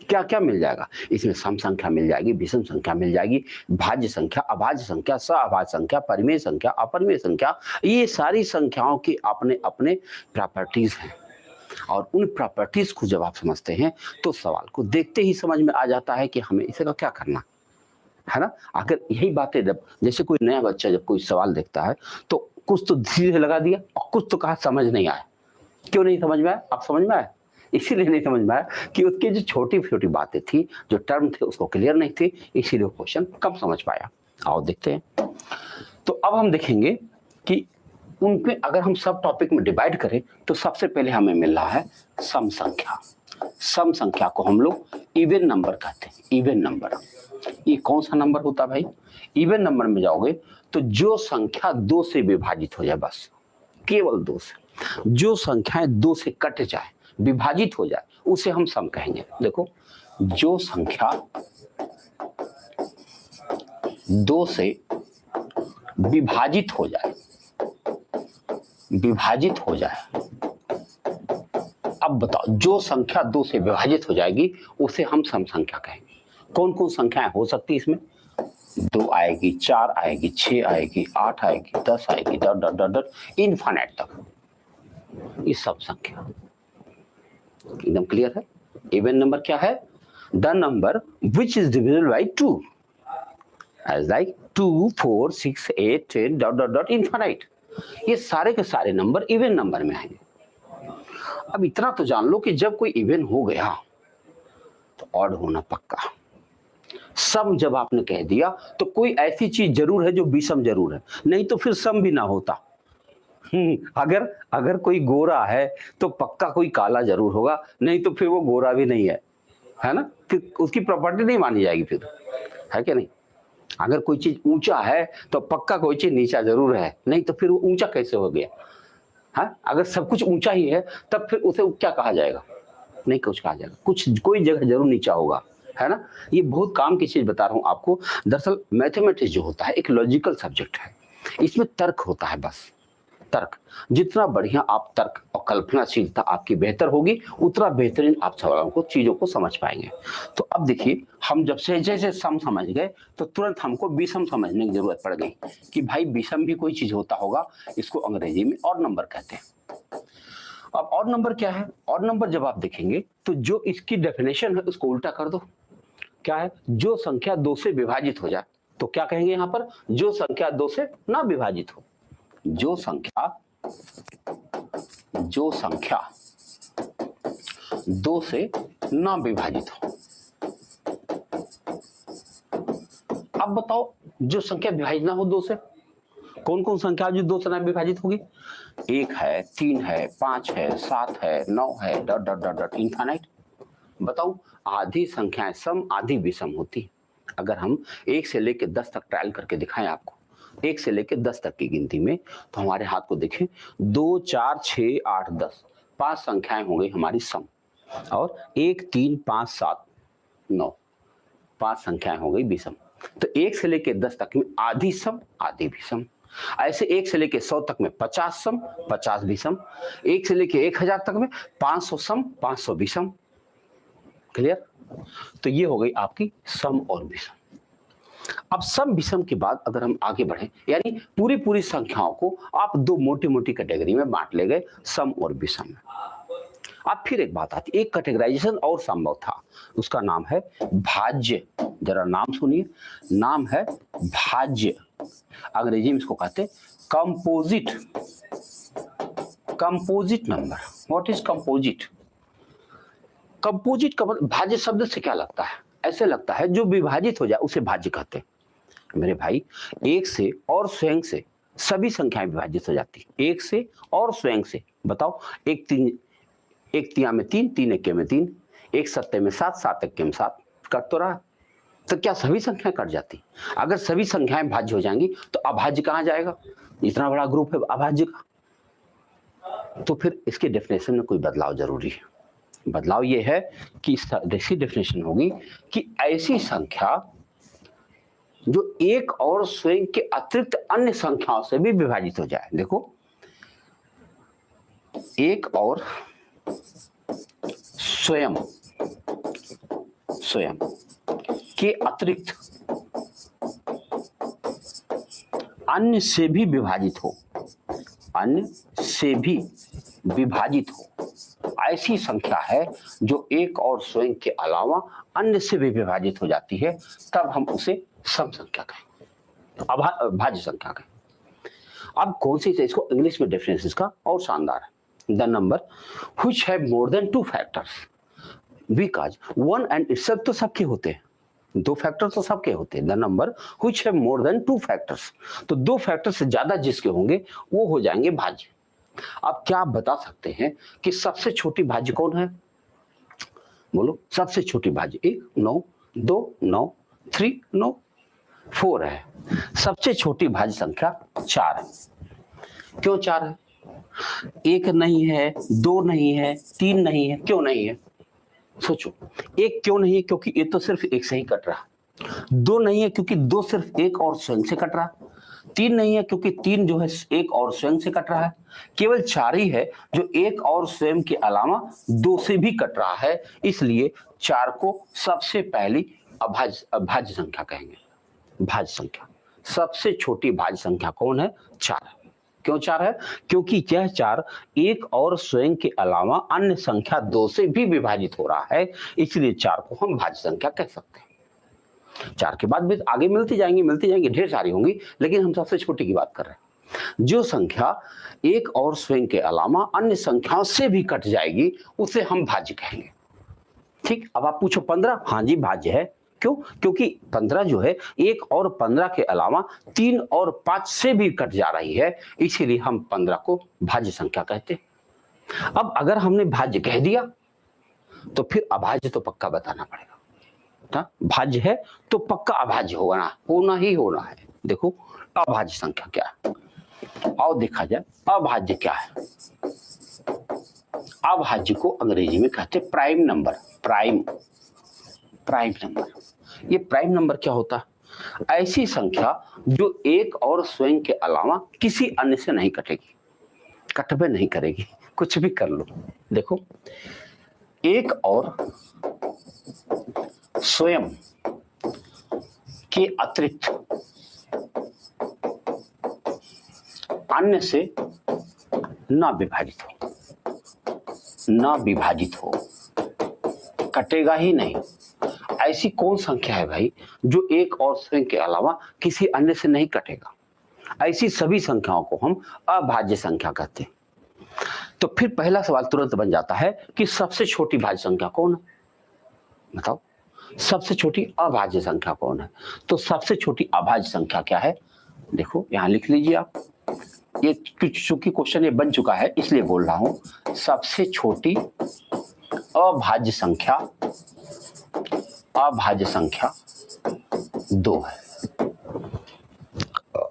क्या क्या मिल जाएगा? इसमें सम संख्या मिल जाएगी, विषम संख्या मिल जाएगी, भाज्य संख्या, अभाज्य संख्या, सअभाज्य संख्या, परिमेय संख्या, अपरिमेय संख्या, ये सारी संख्याओं की अपने अपने प्रॉपर्टीज हैं। और उन प्रॉपर्टीज को जब आप समझते हैं तो सवाल को देखते ही समझ में आ जाता है कि हमें इसका क्या करना है ना? अगर यही बातें जब, जैसे कोई नया बच्चा जब कोई सवाल देखता है तो कुछ तो धीरे लगा दिया और कुछ तो कहा समझ नहीं आया। क्यों नहीं समझ में आया? आप समझ में आया? इसीलिए नहीं समझ में आया कि उसकी जो छोटी छोटी बातें थी, जो टर्म थे, उसको क्लियर नहीं थी, इसीलिए क्वेश्चन कम समझ पाया। आओ देखते हैं। तो अब हम देखेंगे कि उनके अगर हम सब टॉपिक में डिवाइड करें तो सबसे पहले हमें मिल रहा है सम संख्या। सम संख्या को हम लोग इवन नंबर कहते हैं। इवन नंबर, ये कौन सा नंबर होता है भाई? इवन नंबर में जाओगे तो जो संख्या 2 से विभाजित हो जाए, बस केवल 2 से, जो संख्याएं 2 से कट जाए, विभाजित हो जाए, उसे हम सम कहेंगे। देखो, जो संख्या 2 से विभाजित हो जाए, विभाजित हो जाए। अब बताओ, जो संख्या 2 से विभाजित हो जाएगी उसे हम सम संख्या कहेंगे। कौन कौन संख्याएं हो सकती है इसमें? 2 आएगी, 4 आएगी, 6 आएगी, 8 आएगी, 10 आएगी, dot dot dot dot infinite तक। ये सब संख्या एकदम क्लियर है। इवन नंबर क्या है? The number which is divisible by 2, as like 2, 4, 6, 8, 10 dot dot dot infinite. ये सारे के सारे नंबर इवन नंबर में आएंगे। अब इतना तो जान लो कि जब कोई इवन हो गया तो ऑड होना पक्का। सम जब आपने कह दिया तो कोई ऐसी चीज जरूर है जो विषम जरूर है, नहीं तो फिर सम भी ना होता। अगर कोई गोरा है तो पक्का कोई काला जरूर होगा, नहीं तो फिर वो गोरा भी नहीं है ना? फिर उसकी प्रॉपर्टी नहीं मानी जाएगी फिर, है क्या नहीं? अगर कोई चीज ऊंचा है तो पक्का कोई चीज नीचा जरूर है, नहीं तो फिर वो ऊंचा कैसे हो गया? हाँ, अगर सब कुछ ऊंचा ही है तब फिर उसे क्या कहा जाएगा? नहीं कुछ कहा जाएगा, कुछ कोई जगह जरूर नीचा होगा, है ना? ये बहुत काम की चीज बता रहा हूं आपको। दरअसल मैथमेटिक्स जो होता है एक लॉजिकल सब्जेक्ट है, इसमें तर्क होता है, बस तर्क। जितना बढ़िया आप तर्क और कल्पनाशीलता आपकी बेहतर होगी, उतना बेहतरीन आप सवालों को, चीजों को समझ पाएंगे। तो अब देखिए, हम जब से जैसे सम समझ गए तो तुरंत हमको विषम समझने की जरूरत पड़ गई कि भाई विषम भी कोई चीज होता होगा। इसको अंग्रेजी में ऑड नंबर कहते हैं। अब ऑड नंबर क्या है? ऑड नंबर जब आप देखेंगे तो जो इसकी डेफिनेशन है उसको उल्टा कर दो। क्या है? जो संख्या 2 से विभाजित हो जाए, तो क्या कहेंगे यहां पर? जो संख्या 2 से ना विभाजित हो। जो संख्या 2 से ना विभाजित हो। अब बताओ, जो संख्या विभाजित ना हो 2 से, कौन कौन संख्या जो 2 से ना विभाजित होगी? 1 है, 3 है, 5 है, 7 है, 9 है, dot dot dot dot infinite. बताओ, आधी संख्याएं सम, आधी विषम होती। अगर हम 1 से लेकर 10 तक ट्रायल करके दिखाएं आपको, 1 से लेकर 10 तक की गिनती में, तो हमारे हाथ को देखें, 2, 4, 6, 8, 10, 5 संख्याएं हो गई हमारी सम, और 1, 3, 5, 7, 9, 5 संख्याएं हो गई विषम। तो 1 से लेकर 10 तक में आधी सम, आधी विषम। ऐसे 1 से लेकर 100 तक में 50 सम, 50 विषम। 1 से लेकर 1000 तक में 500 सम, 500 विषम। क्लियर? तो ये हो गई आपकी सम और विषम। अब सम विषम के बाद अगर हम आगे बढ़े, यानी पूरी पूरी संख्याओं को आप 2 मोटी मोटी कैटेगरी में बांट ले गए, सम और विषम में। अब फिर एक बात आती है, एक कैटेगराइजेशन और संभव था, उसका नाम है भाज्य। जरा नाम सुनिए, नाम है भाज्य। अंग्रेजी में इसको कहते हैं composite. Composite number. What is composite? Composite का भाज्य शब्द से क्या लगता है? ऐसे लगता है जो विभाजित हो जाए उसे भाज्य कहते हैं। मेरे भाई, 1 से और स्वयं से सभी संख्याएं विभाजित हो जाती है। 1 से और स्वयं से। बताओ, 1 तिया में 3, 3 एक्के में 3, 1 सत्ते में 7, 7 एक्के में 7, कट तो रहा। तो क्या सभी संख्याएं कट जाती? अगर सभी संख्याएं भाज्य हो जाएंगी तो अभाज्य कहां जाएगा? इतना बड़ा ग्रुप है अभाज्य का। तो फिर इसके डेफिनेशन में कोई बदलाव जरूरी है। बदलाव ये है कि इसकी डेफिनेशन होगी कि ऐसी संख्या जो एक और स्वयं के अतिरिक्त अन्य संख्याओं से भी विभाजित हो जाए। देखो, एक और स्वयं के अतिरिक्त अन्य से भी विभाजित हो, अन्य से भी विभाजित हो, ऐसी संख्या है जो एक और स्वयं के अलावा अन्य से भी विभाजित हो जाती है, तब हम उसे सम संख्या कहेंगे, भाज्य संख्या कहेंगे। अब कौन सी, इसको इंग्लिश में डेफिनेशन इसका और शानदार है। The number which have more than 2 factors, because one and itself तो सबके होते हैं, 2 फैक्टर तो सबके होते हैं। The number which have more than 2 factors, तो 2 फैक्टर से ज्यादा जिसके होंगे वो हो जाएंगे भाज्य। अब क्या आप बता सकते हैं कि सबसे छोटी भाज्य कौन है? बोलो, सबसे छोटी भाज्य 1 9, 2 9, 3 9, 4 है। सबसे छोटी भाज्य संख्या 4 है। क्यों 4 है? 1 नहीं है, 2 नहीं है, 3 नहीं है, क्यों नहीं है? सोचो, 1 क्यों नहीं है? क्योंकि ये तो सिर्फ 1 से ही कट रहा। 2 नहीं है क्योंकि 2 सिर्फ 1 और स्वयं से कट रहा। 3 नहीं है क्योंकि 3 जो है 1 और स्वयं से कट रहा है। केवल 4 ही है जो 1 और स्वयं के अलावा 2 से भी कट रहा है, इसलिए 4 को सबसे पहली अभाज्य संख्या कहेंगे। भाज्य संख्या, सबसे छोटी भाज्य संख्या कौन है? 4। क्यों 4 है? क्योंकि यह 4 1 और स्वयं के अलावा अन्य संख्या 2 से भी विभाजित हो रहा है, इसलिए 4 को हम भाज्य संख्या कह सकते हैं। 4 के बाद भी आगे मिलती जाएंगी, ढेर सारी होंगी, लेकिन हम सबसे छोटी की बात कर रहे हैं। जो संख्या 1 और स्वयं के अलावा अन्य संख्याओं से भी कट जाएगी उसे हम भाज्य कहेंगे। ठीक, अब आप पूछो 15, हाँ जी भाज्य है। क्यों? क्योंकि 15 जो है 1 और 15 के अलावा 3 और 5 से भी कट जा रही है, इसीलिए हम 15 को भाज्य संख्या कहते हैं। अब अगर हमने भाज्य कह दिया तो फिर अभाज्य तो पक्का बताना पड़ेगा। भाज्य है तो पक्का अभाज्य होना ही होना है। देखो अभाज्य संख्या क्या है, आओ देखा जाए अभाज्य क्या है। अभाज्य को अंग्रेजी में कहते हैं प्राइम नंबर। प्राइम नंबर, ये प्राइम नंबर क्या होता है? ऐसी संख्या जो 1 और स्वयं के अलावा किसी अन्य से नहीं कटेगी, कटबे नहीं करेगी, कुछ भी कर लो। देखो 1 और स्वयं के अतिरिक्त अन्य से ना विभाजित हो, कटेगा ही नहीं। ऐसी कौन संख्या है भाई जो 1 और स्वयं के अलावा किसी अन्य से नहीं कटेगा? ऐसी सभी संख्याओं को हम अभाज्य संख्या कहते हैं। तो फिर पहला सवाल तुरंत बन जाता है कि सबसे छोटी भाज्य संख्या कौन है? बताओ, सबसे छोटी अभाज्य संख्या कौन है? तो सबसे छोटी अभाज्य संख्या क्या है? देखो यहां लिख लीजिए आप, ये चूंकि क्वेश्चन ये बन चुका है इसलिए बोल रहा हूं। सबसे छोटी अभाज्य संख्या 2 है।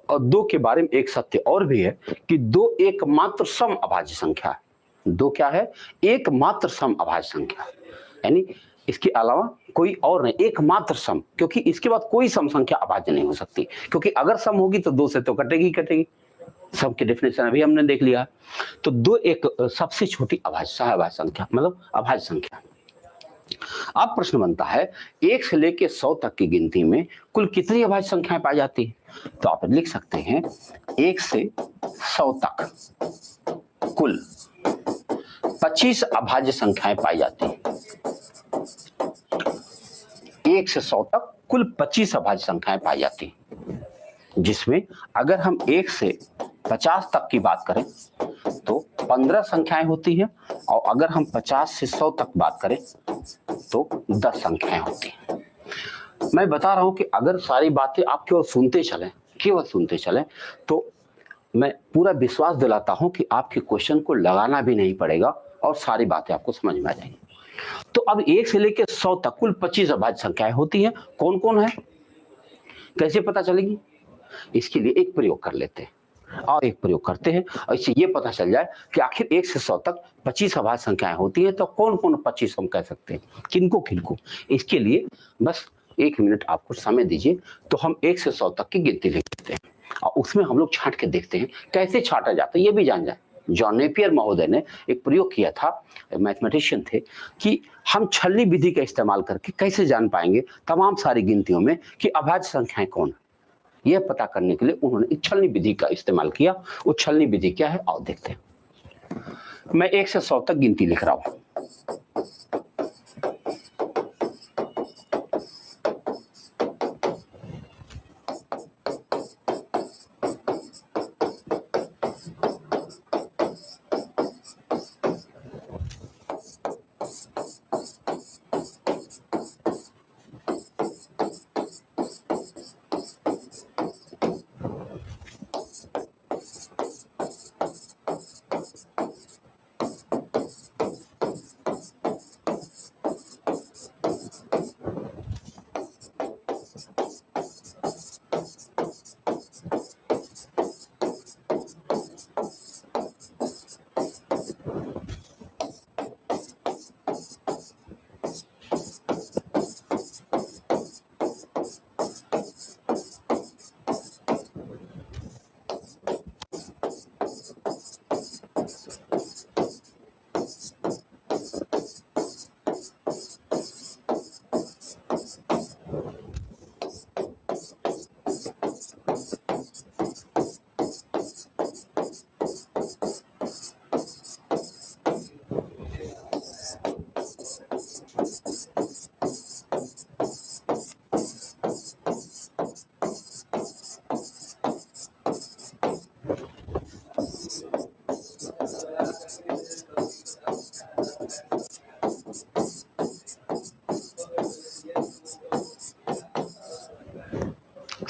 और 2 के बारे में एक सत्य और भी है कि 2 एकमात्र सम अभाज्य संख्या है। 2 क्या है? एकमात्र सम अभाज्य संख्या, यानी इसके अलावा कोई और नहीं, एकमात्र सम, क्योंकि इसके बाद कोई सम संख्या अभाज्य नहीं हो सकती, क्योंकि अगर सम होगी तो 2 से तो कटेगी। सम की डेफिनेशन अभी हमने देख लिया। तो 2 एक सबसे छोटी अभाज्य संख्या, मतलब अभाज्य संख्या। अब प्रश्न बनता है 1 से लेकर 100 तक की गिनती में कुल कितनी अभाज्य संख्याएं पाई जाती है? तो आप लिख सकते हैं 1 से 100 तक कुल 25 अभाज्य संख्याएं पाई जाती हैं। 1 से 100 तक कुल 25 अभाज्य संख्याएं पाई जाती हैं, जिसमें अगर हम 1 से 50 तक की बात करें तो 15 संख्याएं होती हैं, और अगर हम 50 से 100 तक बात करें तो 10 संख्याएं होती हैं। मैं बता रहा हूं कि अगर सारी बातें आप केवल सुनते चलें तो मैं पूरा विश्वास दिलाता हूं कि आपके क्वेश्चन को लगाना भी नहीं पड़ेगा और सारी बातें आपको समझ में आ जाएंगी। तो अब 1 से लेकर 100 तक कुल 25 अभाज्य संख्याएं होती हैं। कौन कौन है, कैसे पता चलेगी? इसके लिए एक प्रयोग कर लेते हैं और एक प्रयोग करते हैं, और इससे ये पता चल जाए कि आखिर 1 से 100 तक 25 अभाज्य संख्याएं होती हैं, तो कौन कौन 25 हम कह सकते हैं, किनको। इसके लिए बस 1 मिनट आपको समय दीजिए, तो हम 1 से 100 तक की गिनती लिख देते हैं और उसमें हम लोग छांट के देखते हैं कैसे छांटा जाता है, ये भी जान जाए। जॉन नेपियर महोदय ने एक प्रयोग किया था, मैथमेटिशियन थे, कि हम छलनी विधि का इस्तेमाल करके कैसे जान पाएंगे तमाम सारी गिनतियों में कि अभाज्य संख्याएं कौन है। यह पता करने के लिए उन्होंने एक छलनी विधि का इस्तेमाल किया। वो छलनी विधि क्या है, आओ देखते हैं। मैं 1 से 100 तक गिनती लिख रहा हूं।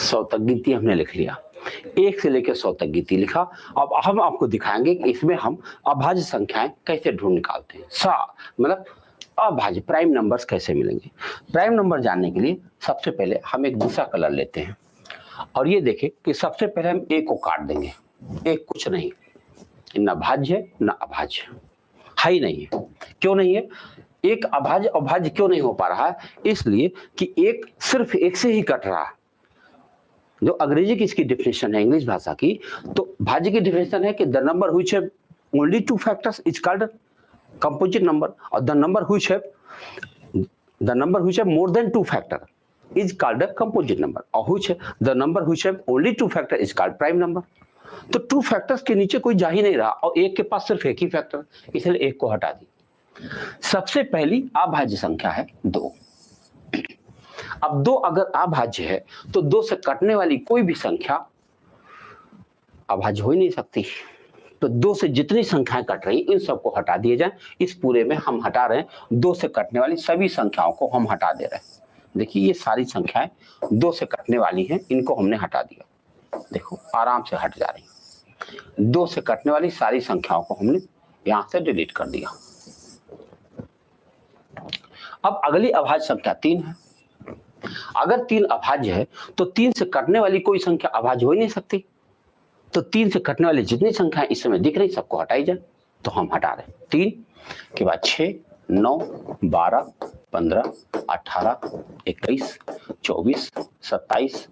100 तक गिनती हमने लिख लिया, 1 से लेकर 100 तक गिनती लिखा। अब हम आपको दिखाएंगे कि इसमें हम अभाज्य संख्याएं कैसे ढूंढ निकालते हैं। मतलब अभाज्य प्राइम नंबर्स कैसे मिलेंगे। प्राइम नंबर जानने के लिए सबसे पहले हम एक दूसरा कलर लेते हैं और ये देखें कि सबसे पहले हम ए को काट देंगे। ए कुछ नहीं, न भाज्य न अभाज्य, है ही नहीं है। क्यों नहीं है? एक अभाज्य अभाज्य क्यों नहीं हो पा रहा है? इसलिए कि एक सिर्फ एक से ही कट रहा है। जो अंग्रेजी की इसकी डिफिनेशन है, इंग्लिश भाषा की, तो भाज्य की डिफिनेशन है कि the number which have only 2 factors is called composite number, और the number which have more than 2 factor is called a composite number, और which the number which have only 2 factor is called prime number. तो 2 factors के नीचे कोई जा ही नहीं रहा और एक के पास सिर्फ एक ही फैक्टर, इसलिए एक को हटा दी। सबसे पहली अभाज्य संख्या है 2। अब 2 अगर अभाज्य है तो 2 से कटने वाली कोई भी संख्या अभाज्य हो ही नहीं सकती। तो 2 से जितनी संख्याएं कट रही इन सबको हटा दिए जाए। इस पूरे में हम हटा रहे हैं 2 से कटने वाली सभी संख्याओं को हम हटा दे रहे हैं। देखिए ये सारी संख्याएं 2 से कटने वाली हैं, इनको हमने हटा दिया। देखो आराम से हट जा रही है। 2 से कटने वाली सारी संख्याओं को हमने यहां से डिलीट कर दिया। अब अगली अभाज्य संख्या 3 है। अगर 3 अभाज्य है तो 3 से कटने वाली कोई संख्या अभाज्य हो ही नहीं सकती। तो 3 से कटने वाली जितनी संख्याएं इस समय दिख रही सबको हटाई जाए, तो हम हटा रहे हैं। 3 के बाद 6, 9, 12, 15, 18, 21, 24, 27,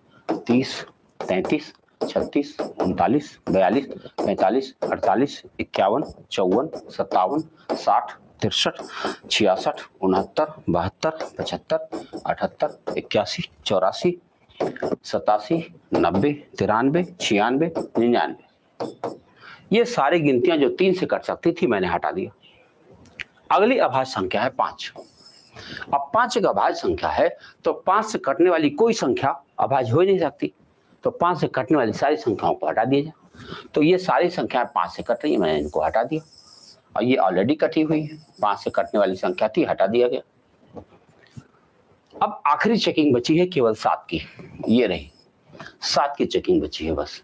30, 33, 36, 39, 42, 45, 48, 51, 54, 57, 60, 63, 66, 69, 72, 75, 78, 81, 84, 87, 90, 93, 96, 99। ये सारी गिनतियां जो 3 से कट सकती थी मैंने हटा दिया। अगली अभाज्य संख्या है 5। अब 5 एक अभाज्य संख्या है तो 5 से कटने वाली कोई संख्या अभाज्य हो ही नहीं सकती। तो 5 से कटने वाली सारी संख्याओं को हटा दिया जाए। तो ये सारी संख्याएं 5 से कट रही है, मैंने इनको हटा दिया और ये ऑलरेडी कटी हुई है। 5 से कटने वाली संख्या थी, हटा दिया गया। अब आखिरी चेकिंग बची है केवल 7 की, ये रही 7 की चेकिंग बची है बस।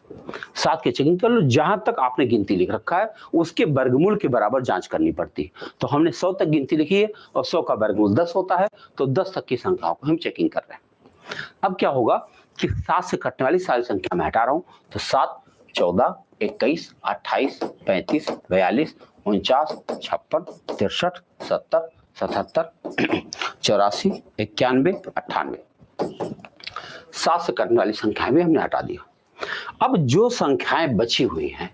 7 की चेकिंग कर लो, जहां तक आपने गिनती लिख रखा है उसके वर्गमूल के बराबर जांच करनी पड़ती है। तो हमने 100 तक गिनती लिखी है और 100 का वर्गमूल 10 होता है, तो 10 तक की संख्याओं को हम चेकिंग कर रहे हैं। अब क्या होगा कि 7 से कटने वाली सारी संख्या मैं हटा रहा हूं, तो 7, 14, 21, 28, 35, 42, 49, 56, 63, 70, 77, 84, 91, 98। 7 से कटने वाली संख्याएं भी हमने हटा दिया। अब जो संख्याएं बची हुई हैं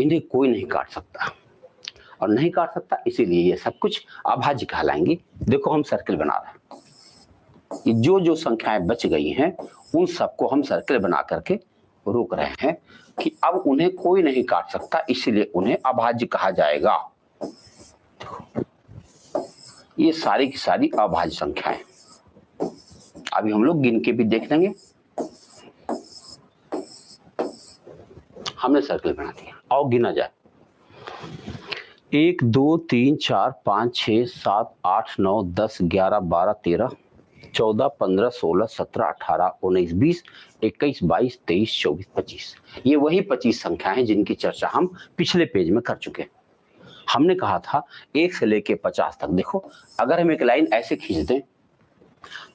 इन्हें कोई नहीं काट सकता, और नहीं काट सकता इसीलिए ये सब कुछ अभाज्य कहलाएंगी। देखो हम सर्कल बना रहे हैं, जो संख्याएं बच गई हैं उन सबको हम सर्कल बना करके रोक रहे हैं कि अब उन्हें कोई नहीं काट सकता, इसलिए उन्हें अभाज्य कहा जाएगा। ये सारी की सारी अभाज्य संख्याएं अभी हम लोग गिन के भी देख लेंगे। हमने सर्कल बना दिया, आओ गिना जाए। 1, 2, 3, 4, 5, 6, 7, 8, 9, 10, 11, 12, 13, 14, 15, 16, 17, 18, 19, 20, 21, 22, 23, 24, 25। ये वही 25 संख्याएं हैं जिनकी चर्चा हम पिछले पेज में कर चुके हैं। हमने कहा था 1 से लेके 50 तक। देखो अगर हम एक लाइन ऐसे खींच दें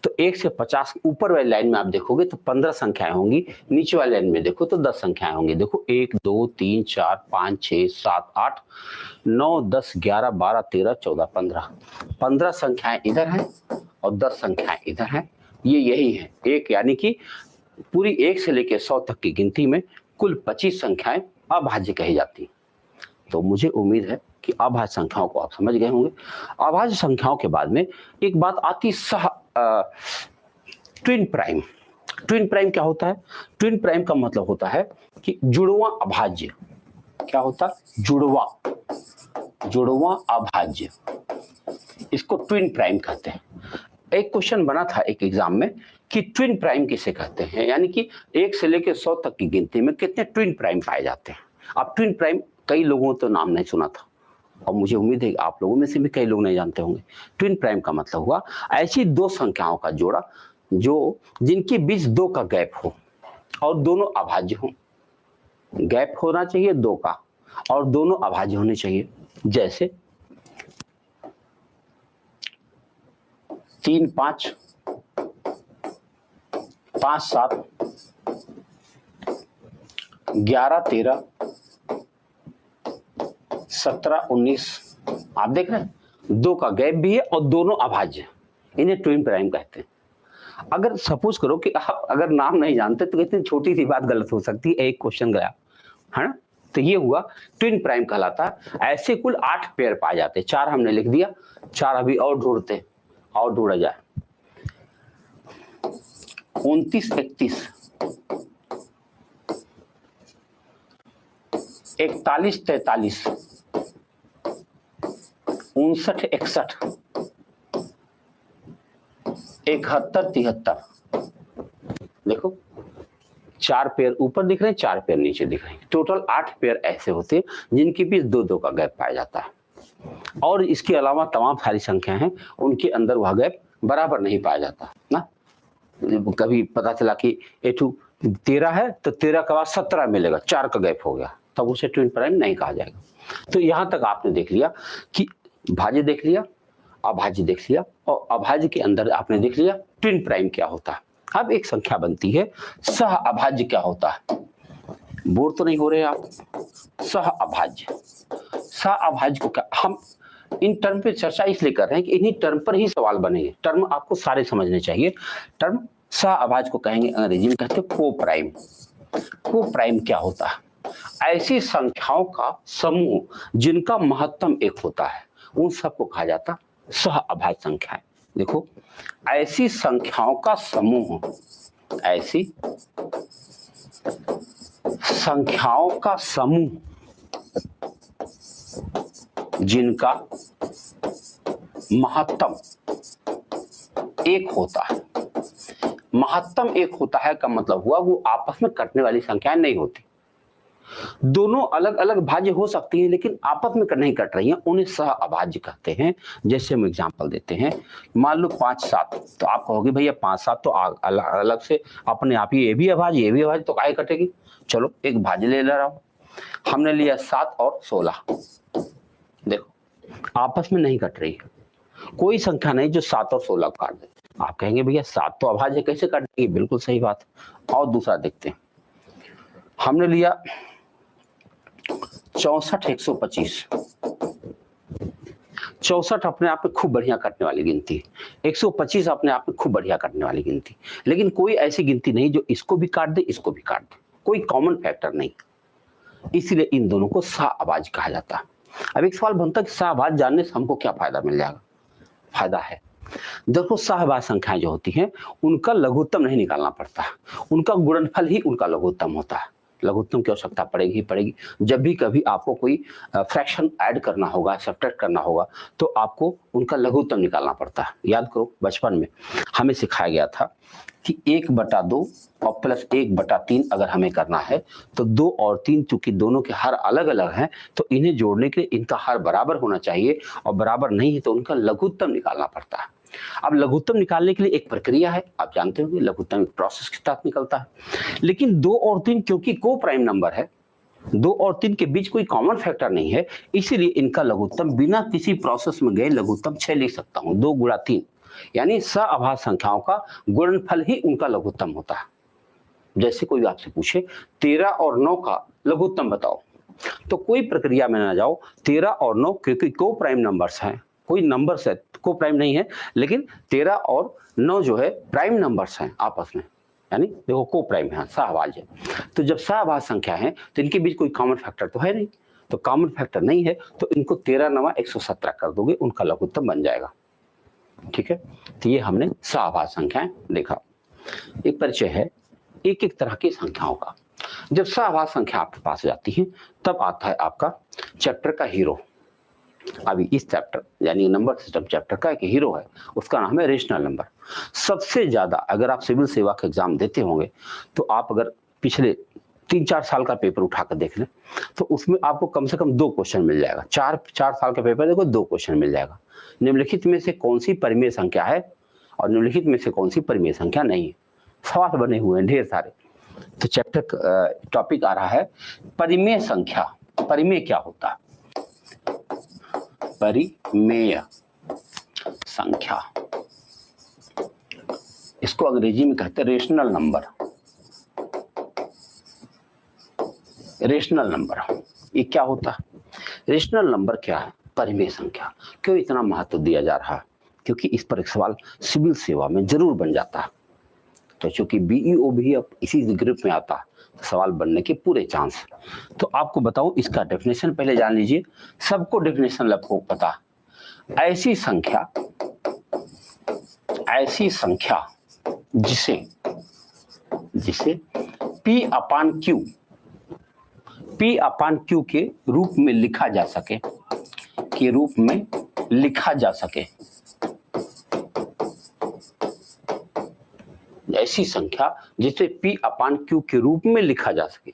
तो 1 से 50 ऊपर वाली लाइन में आप देखोगे तो 15 संख्याएं होंगी, नीचे वाली लाइन में देखो तो 10 संख्याएं होंगी। देखो 1, 2, 3, 4, 5, 6, 7, 8, 9, 10, 11, 12, 13, 14, 15। 15 संख्याएं इधर हैं और 10 संख्याएं इधर हैं। ये यही है एक, यानी कि पूरी 1 से लेकर 100 तक की गिनती में कुल 25 संख्याएं अभाज्य कही जाती। तो मुझे उम्मीद है कि अभाज्य संख्याओं को आप समझ गए होंगे। अभाज्य संख्याओं के बाद में एक बात आती ट्विन प्राइम। ट्विन प्राइम क्या होता है? ट्विन प्राइम का मतलब होता है कि जुड़वा अभाज्य। क्या होता है? जुड़वा अभाज्य, इसको ट्विन प्राइम कहते हैं। एक क्वेश्चन बना था एक एग्जाम में कि ट्विन प्राइम किसे कहते हैं, यानी कि 1 से लेकर 100 तक की गिनती में कितने ट्विन प्राइम पाए जाते हैं। अब ट्विन प्राइम कई लोगों तो नाम नहीं सुना था और मुझे उम्मीद है आप लोगों में से भी कई लोग नहीं जानते होंगे। ट्विन प्राइम का मतलब हुआ ऐसी दो संख्याओं का जोड़ा जिनके बीच 2 का गैप हो और दोनों अभाज्य हो। गैप होना चाहिए 2 का और दोनों अभाज्य होने चाहिए। जैसे 3 5 5 7 11 13 17 19। आप देख रहे हैं 2 का गैप भी है और दोनों अभाज्य, इन्हें ट्विन प्राइम कहते हैं। अगर सपोज करो कि आप अगर नाम नहीं जानते तो इतनी छोटी सी बात गलत हो सकती है, एक क्वेश्चन गया है ना, तो ये हुआ ट्विन प्राइम कहलाता है। ऐसे कुल 8 पेयर पाए जाते हैं। 4 हमने लिख दिया, 4 अभी और ढूंढते, और ढूंढा जाए। 29 31 41 43 59 61 71 73। देखो 4 पेयर ऊपर दिख रहे हैं, 4 पेयर नीचे दिख रहे हैं। टोटल 8 पेयर ऐसे होते हैं जिनके बीच 2 का गैप पाया जाता है। और इसके अलावा तमाम सारी संख्याएं हैं, उनके अंदर वह गैप बराबर नहीं पाया जाता ना। कभी पता चला कि A2 13 है तो 13 के बाद 17 मिलेगा, 4 का गैप हो गया, तब उसे ट्विन प्राइम नहीं कहा जाएगा। तो यहां तक आपने देख लिया कि भाज्य देख लिया, अभाज्य देख लिया, और अभाज्य के अंदर आपने देख लिया ट्विन प्राइम क्या होता है। अब एक संख्या बनती है सह अभाज्य क्या होता है। बोर तो नहीं हो रहे आप? सह अभाज्य, सह अभाज्य को क्या, हम इन टर्म पे चर्चा इसलिए कर रहे हैं कि इन्हीं टर्म पर ही सवाल बनेंगे। टर्म आपको सारे समझने चाहिए। टर्म सह अभाज्य को कहेंगे, अंग्रेजी में कहते हैं को प्राइम। को प्राइम क्या होता है? ऐसी संख्याओं का समूह जिनका महत्तम 1 होता है, उन सबको कहा जाता सह अभाज्य संख्याएं। देखो, ऐसी संख्याओं का समूह, ऐसी संख्याओं का समूह जिनका महत्तम 1 होता है। महत्तम 1 होता है का मतलब हुआ वो आपस में कटने वाली संख्याएं नहीं होती। दोनों अलग अलग भाज्य हो सकती हैं लेकिन आपस में नहीं कट रही हैं, उन्हें सह अभाज्य कहते हैं। जैसे हम एग्जांपल देते हैं, मान लो 5 7, तो आप कहोगे भैया 5 7 तो अलग अलग से अपने आप ही ये भी अभाज्य ये भी अभाज्य, तो काहे कटेगी? चलो एक भाज्य ले रहा हूं, हमने लिया 7 और 16। देखो आपस में नहीं कट रही है, कोई संख्या नहीं जो 7 और 16 काट दे। आप कहेंगे भैया 7 तो अभाज्य कैसे काटेगी? बिल्कुल सही बात। और दूसरा देखते हैं, हमने लिया 64 125। 64 अपने आप में खूब बढ़िया कटने वाली गिनती है, 125 अपने आप में खूब बढ़िया कटने वाली गिनती, लेकिन कोई ऐसी गिनती नहीं जो इसको भी काट दे इसको भी काट दे, कोई कॉमन फैक्टर नहीं, इसलिए इन दोनों को सह अभाज्य कहा जाता है। अब एक सवाल बनता है कि सह अभाज्य जानने से हमको क्या फायदा मिल जाएगा? फायदा है, देखो सह अभाज्य संख्याएं जो होती हैं उनका लघुत्तम नहीं निकालना पड़ता, उनका गुणनफल ही उनका लघुत्तम होता है। लघुत्तम की आवश्यकता पड़ेगी ही पड़ेगी। जब भी कभी आपको कोई फ्रैक्शन ऐड करना होगा, सब्ट्रैक्ट करना होगा, तो आपको उनका लघुत्तम निकालना पड़ता है। याद करो बचपन में हमें सिखाया गया था कि 1/2 और प्लस 1/3 अगर हमें करना है तो 2 और 3 चूंकि दोनों के हर अलग अलग हैं तो इन्हें जोड़ने के लिए इनका हर बराबर होना चाहिए, और बराबर नहीं है तो उनका लघुत्तम निकालना पड़ता है। अब लघुत्तम निकालने के लिए एक प्रक्रिया है, आप जानते होंगे लघुत्तम प्रोसेस के तहत निकलता है। लेकिन 2 और 3 क्योंकि को प्राइम नंबर है, 2 और 3 के बीच कोई कॉमन फैक्टर नहीं है, इसलिए इनका लघुत्तम बिना किसी प्रोसेस में गए लघुत्तम 6 लिख सकता हूं। 2 × 3 यानी सह अभाज्य संख्याओं का गुणनफल ही उनका लघुत्तम होता है। जैसे कोई आपसे पूछे 13 और 9 का लघुत्तम बताओ, तो कोई प्रक्रिया में ना जाओ। 13 और 9 क्योंकि को प्राइम नंबर्स हैं, कोई नंबर से को प्राइम नहीं है, लेकिन 13 और 9 जो है प्राइम नंबर्स हैं आपस में, यानी देखो को प्राइम है, सहअभाज्य। तो जब सहअभाज्य संख्या है तो इनके बीच कोई कॉमन फैक्टर तो है नहीं, तो कॉमन फैक्टर नहीं है तो इनको 13 9 117 कर दोगे, उनका लघुत्तम बन जाएगा। ठीक है, तो ये हमने सहअभाज्य संख्याएं देखा। एक परिचय है एक एक तरह की संख्याओं का। जब सहअभाज्य संख्या आपके पास जाती है तब आता है आपका चैप्टर का हीरो। अभी इस चैप्टर यानी नंबर सिस्टम चैप्टर का एक हीरो है, उसका नाम है रेशनल नंबर। सबसे ज्यादा अगर आप सिविल सेवा का एग्जाम देते होंगे तो आप अगर पिछले 3-4 साल का पेपर उठाकर देख लें तो उसमें आपको कम से कम 2 क्वेश्चन मिल जाएगा। 4 साल का पेपर देखो 2 क्वेश्चन मिल जाएगा। निम्नलिखित में से कौन सी परिमेय संख्या है और निम्नलिखित में से कौन सी परिमेय संख्या नहीं है। सवाल बने हुए हैं ढेर सारे। तो चैप्टर टॉपिक आ रहा है परिमेय संख्या। परिमेय क्या होता है? परिमेय संख्या, इसको अंग्रेजी में कहते हैं रेशनल नंबर। रेशनल नंबर ये क्या होता है? रेशनल नंबर क्या है? परिमेय संख्या। क्यों इतना महत्व दिया जा रहा है? क्योंकि इस पर एक सवाल सिविल सेवा में जरूर बन जाता है। तो चूंकि बीईओ भी अब इसी ग्रुप में आता है, तो सवाल बनने के पूरे चांस। तो आपको बताऊं, इसका डेफिनेशन पहले जान लीजिए। सबको डेफिनेशन आपको पता है। ऐसी संख्या जिसे P अपान Q के रूप में लिखा जा सके, ऐसी संख्या जिसे P अपान Q के रूप में लिखा जा सके।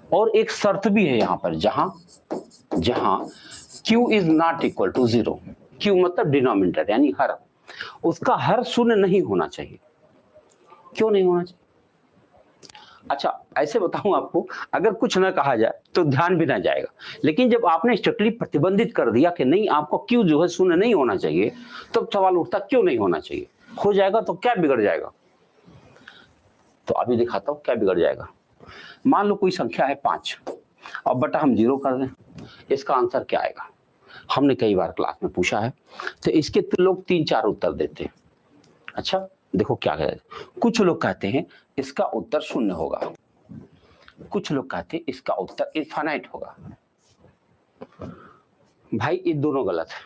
और एक शर्त भी है यहाँ पर, जहां Q is not equal to 0। Q मतलब डिनोमिनेटर यानी हर, उसका हर शून्य नहीं होना चाहिए। क्यों नहीं होना चाहिए? अच्छा, ऐसे बताऊं आपको, अगर कुछ ना कहा जाए तो ध्यान भी ना जाएगा, लेकिन जब आपने स्ट्रिक्टली प्रतिबंधित कर दिया कि नहीं, आपको Q जो है शून्य नहीं होना चाहिए, तब सवाल उठता क्यों नहीं होना चाहिए। हो जाएगा तो क्या बिगड़ जाएगा? तो अभी दिखाता हूं क्या बिगड़ जाएगा। मान लो कोई संख्या है 5, अब बटा हम 0 कर दें, इसका आंसर क्या आएगा? हमने कई बार क्लास में पूछा है, तो इसके तो लोग 3-4 उत्तर देते हैं। अच्छा देखो क्या कहते हैं। कुछ लोग कहते हैं इसका उत्तर 0 होगा, कुछ लोग कहते हैं इसका उत्तर इनफाइनाइट होगा। भाई ये दोनों गलत है,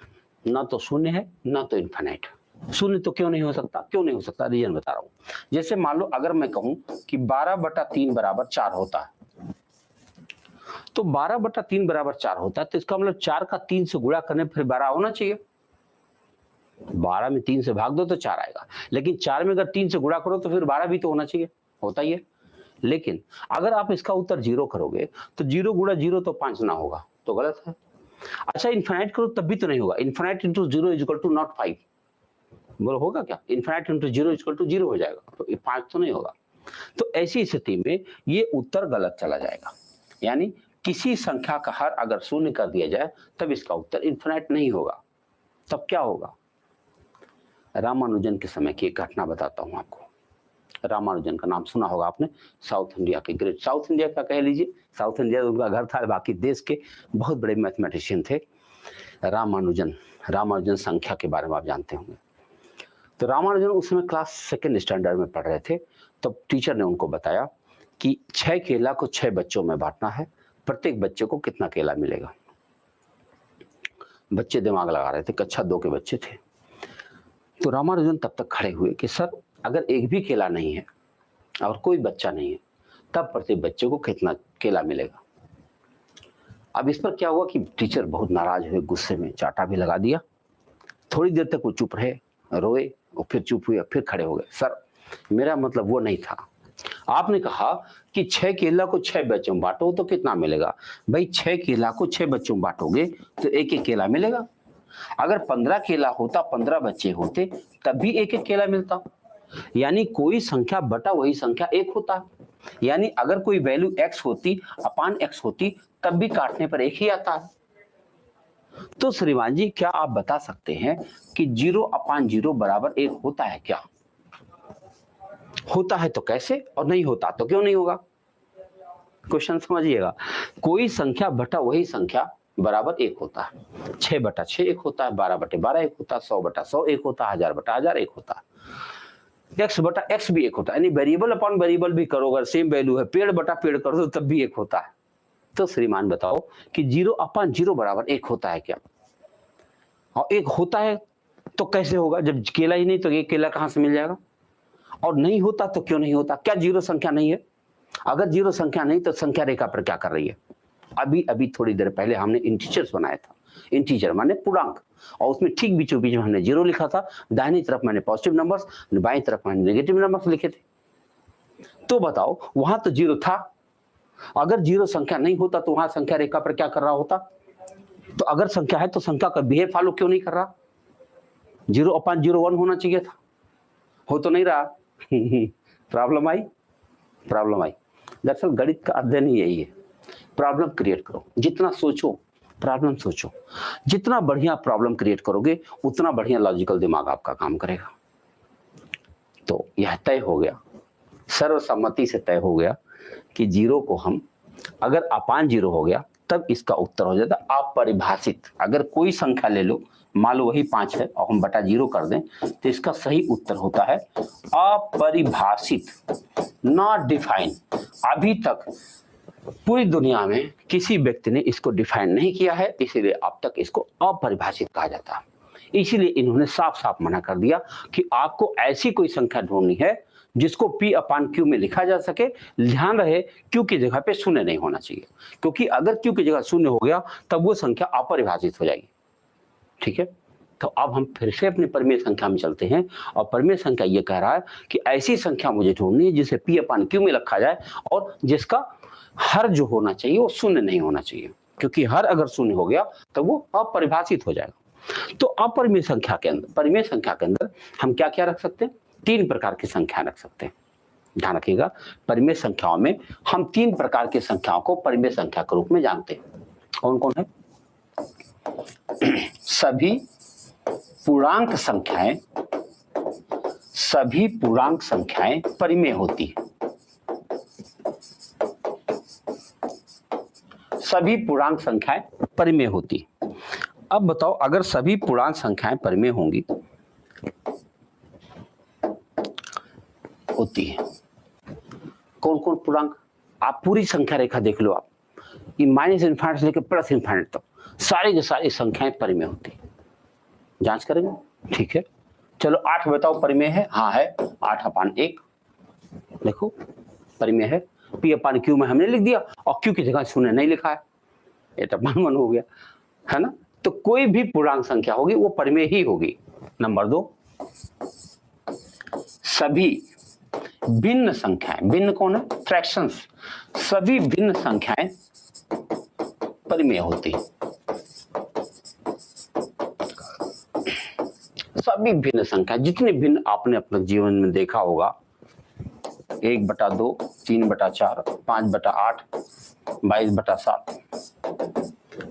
ना तो 0 है ना तो इनफाइनाइट। 0 तो क्यों नहीं हो सकता? क्यों नहीं हो सकता? रीजन बता रहा हूं। जैसे मान लो अगर मैं कहूं कि 12/3 बराबर 4 होता है, तो 12/3 बराबर 4 होता है, तो इसका मतलब 4 का 3 से गुणा करने फिर 12 होना चाहिए। 12 में 3 से भाग दो तो 4 आएगा, लेकिन 4 में अगर 3 से गुणा करो तो फिर 12 भी तो होना चाहिए, होता ही है। लेकिन अगर आप इसका उत्तर 0 करोगे तो 0 गुणा 0 तो 5 ना होगा, तो गलत है। अच्छा इनफाइनाइट करो तब भी तो नहीं होगा। Infinite into 0 is equal to not 5, बोलो होगा क्या? Infinite into 0 is equal to 0 हो जाएगा, तो 5 तो नहीं होगा। तो ऐसी स्थिति में ये उत्तर गलत चला जाएगा। यानी किसी संख्या का हर अगर 0 कर दिया जाए तब इसका उत्तर इनफाइनाइट नहीं होगा। तब क्या होगा? रामानुजन के समय की एक घटना बताता हूं आपको। रामानुजन का नाम सुना होगा आपने, साउथ इंडिया के ग्रेट, साउथ इंडिया का कह लीजिए, साउथ इंडिया उनका घर था, बाकी देश के बहुत बड़े मैथमेटिशियन थे रामानुजन संख्या के बारे में आप जानते होंगे। तो रामानुजन उस समय क्लास 2nd स्टैंडर्ड में पढ़ रहे थे। तब टीचर ने उनको बताया कि 6 केला को 6 बच्चों में बांटना है, प्रत्येक बच्चे को कितना केला मिलेगा। बच्चे दिमाग लगा रहे थे, कक्षा 2 के बच्चे थे। तो रामानुजन तब तक खड़े हुए कि सर अगर एक भी केला नहीं है और कोई बच्चा नहीं है, तब प्रत्येक बच्चे को कितना केला मिलेगा। अब इस पर क्या हुआ कि टीचर बहुत नाराज हुए, गुस्से में चाटा भी लगा दिया। थोड़ी देर तक वो चुप रहे, रोए और फिर चुप हुए, फिर खड़े हो गए। सर मेरा मतलब वो नहीं था, आपने कहा कि 6 केला को 6 बच्चों में बांटो तो कितना मिलेगा। भाई 6 केला को 6 बच्चों में बांटोगे तो एक एक केला मिलेगा। अगर 15 केला होता, 15 बच्चे होते, तब भी एक एक केला मिलता। यानी कोई संख्या बटा वही संख्या 1 होता। यानी अगर कोई वैल्यू x होती अपान x होती, तब भी काटने पर 1 ही आता है। तो श्रीमान जी क्या आप बता सकते हैं कि 0/0 बराबर 1 होता है क्या? होता है तो कैसे, और नहीं होता तो क्यों नहीं होगा? क्वेश्चन समझिएगा। कोई संख्या बटा वही संख्या बराबर 1 होता है। 6/6 1 होता है, 12/12 1 होता है, 100/100 1 होता है, 1000/1000 1 होता है, x/x भी 1 होता है। यानी वेरिएबल अपॉन वेरिएबल भी करो, अगर सेम वैल्यू है, पेड़ बटा पेड़ कर दो तब भी 1 होता है। तो श्रीमान बताओ कि 0/0 बराबर 1 होता है क्या? और 1 होता है तो कैसे होगा? जब केला ही नहीं तो 1 केला कहां से मिल जाएगा? और नहीं होता तो क्यों नहीं होता? क्या 0 संख्या नहीं है? अगर 0 संख्या नहीं तो संख्या रेखा पर क्या कर रही है? अभी थोड़ी देर पहले हमने इंटीजर्स बनाया था। इंटीजर माने पूर्णांक, और उसमें ठीक बीचों बीच में हमने 0 लिखा था, दाहिनी तरफ मैंने पॉजिटिव नंबर्स, बाईं तरफ मैंने नेगेटिव नंबर्स लिखे थे। तो बताओ वहां तो 0 था, अगर 0 संख्या नहीं होता तो वहां संख्या रेखा पर क्या कर रहा होता? तो अगर संख्या है तो संख्या का बिहेव फॉलो क्यों नहीं कर रहा? 0/0 1 होना चाहिए था। हो तो नहीं रहा। प्रॉब्लम आई, प्रॉब्लम आई। दरअसल गणित का अध्ययन ही यही है, प्रॉब्लम क्रिएट करो, जितना सोचो प्रॉब्लम सोचो, जितना बढ़िया प्रॉब्लम क्रिएट करोगे उतना बढ़िया लॉजिकल दिमाग आपका काम करेगा। तो यह तय हो गया, सर्वसम्मति से तय हो गया कि जीरो को हम, अगर अपान जीरो हो गया तब इसका उत्तर हो जाता अपरिभाषित। अगर कोई संख्या ले लो, मान लो वही 5 है और हम बटा जीरो कर दें तो इसका सही उत्तर होता है अपरिभाषित, नॉट डिफाइन। अभी तक पूरी दुनिया में किसी व्यक्ति ने इसको डिफाइन नहीं किया है, इसीलिए अब तक इसको अपरिभाषित कहा जाता है। इसीलिए इन्होंने साफ साफ मना कर दिया कि आपको ऐसी कोई संख्या ढूंढनी है जिसको P अपान Q में लिखा जा सके। ध्यान रहे Q की जगह पे शून्य नहीं होना चाहिए, क्योंकि अगर Q की जगह शून्य हो गया तब वो संख्या अपरिभाषित हो जाएगी। ठीक है, तो अब हम फिर से अपनी परिमेय संख्या में चलते हैं और परिमेय संख्या ये कह रहा है कि ऐसी संख्या मुझे ढूंढनी है जिसे P अपान Q में रखा जाए और जिसका हर जो होना चाहिए वो शून्य नहीं होना चाहिए, क्योंकि हर अगर शून्य हो गया तो वो अपरिभाषित हो जाएगा। तो अपरिमेय संख्या के अंदर, परिमेय संख्या के अंदर हम क्या क्या रख सकते हैं? 3 प्रकार की संख्या रख सकते हैं। ध्यान रखिएगा, परिमेय संख्याओं में हम 3 प्रकार की संख्याओं को परिमेय संख्या के रूप में जानते हैं। कौन कौन है? सभी पूर्णांक संख्याएं, सभी पूर्णांक संख्याएं परिमेय होती है। सभी पूर्णांक संख्याएं परिमेय होती। अब बताओ, अगर सभी पूर्णांक संख्याएं परिमेय होंगी होती है, कौन कौन पूर्णांक? आप पूरी संख्या रेखा देख लो, आप ये माइनस इनफाइनाइट से लेकर प्लस इनफाइनाइट तक सारी की सारी संख्याएं परिमेय होती है। जांच करेंगे, ठीक है। चलो 8 बताओ परिमेय है? हाँ है, 8 अपान 1 देखो परिमेय है। P अपान Q में हमने लिख दिया और Q की जगह शून्य नहीं लिखा है, ये तो मन हो गया, है ना। तो कोई भी पूर्णांक संख्या होगी वो परिमेय ही होगी। नंबर 2, सभी भिन्न संख्याएं, भिन्न कौन है? फ्रैक्शंस। सभी भिन्न संख्याएं परिमेय होती, सभी भिन्न संख्या, जितने भिन्न आपने अपने जीवन में देखा होगा, 1/2, 3/4, 5/8, 22/7,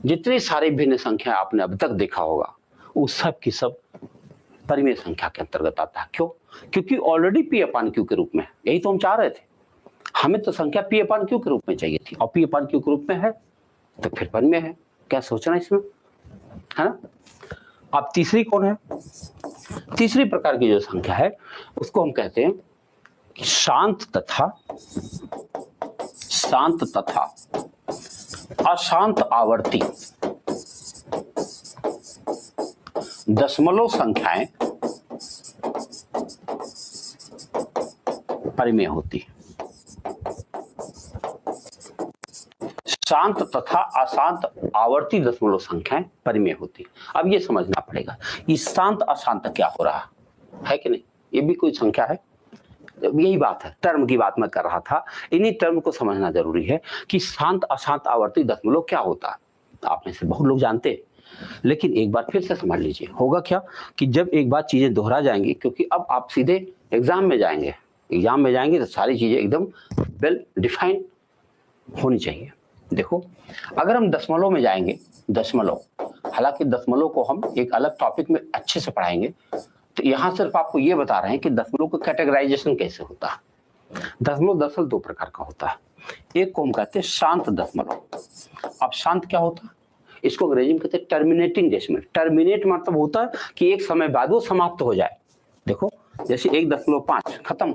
जितनी सारी भिन्न संख्या आपने अब तक देखा होगा वो सब की सब परिमेय संख्या के अंतर्गत आता है। क्यों? क्योंकि ऑलरेडी P अपान Q के रूप में, यही तो हम चाह रहे थे। हमें तो संख्या P अपान Q के रूप में चाहिए थी और P अपान Q के रूप में है तो फिर परिमेय है। क्या सोचना इसमें, है ना। अब तीसरी कौन है? तीसरी प्रकार की जो संख्या है उसको हम कहते हैं शांत तथा अशांत आवर्ती दशमलव संख्याएं परिमेय होती। शांत तथा अशांत आवर्ती दशमलव संख्याएं परिमेय होती। अब ये समझना पड़ेगा ये शांत अशांत क्या हो रहा है कि नहीं, ये भी कोई संख्या है। यही बात है, टर्म की बात मैं कर रहा था। इन्हीं टर्म को समझना जरूरी है कि शांत अशांत आवर्ती दशमलव क्या होता है। आप में से बहुत लोग जानते हैं, लेकिन एक बार फिर से समझ लीजिए। होगा क्या कि जब एक बार चीजें दोहरा जाएंगी, क्योंकि अब आप सीधे एग्जाम में जाएंगे, तो सारी चीजें एकदम वेल डिफाइन होनी चाहिए। देखो, अगर हम दशमलव में जाएंगे, दशमलव, हालांकि दशमलव को हम एक अलग टॉपिक में अच्छे से पढ़ाएंगे, तो यहाँ सिर्फ आपको ये बता रहे हैं कि दशमलव का कैटेगराइजेशन कैसे होता है। दशमलव दरअसल 2 प्रकार का होता है। एक को हम कहते हैं शांत दशमलव। अब शांत क्या होता है? इसको अंग्रेजी में कहते हैं टर्मिनेटिंग डेसिमल। टर्मिनेट मतलब होता है कि एक समय बाद वो समाप्त हो जाए। देखो, जैसे 1.5 खत्म,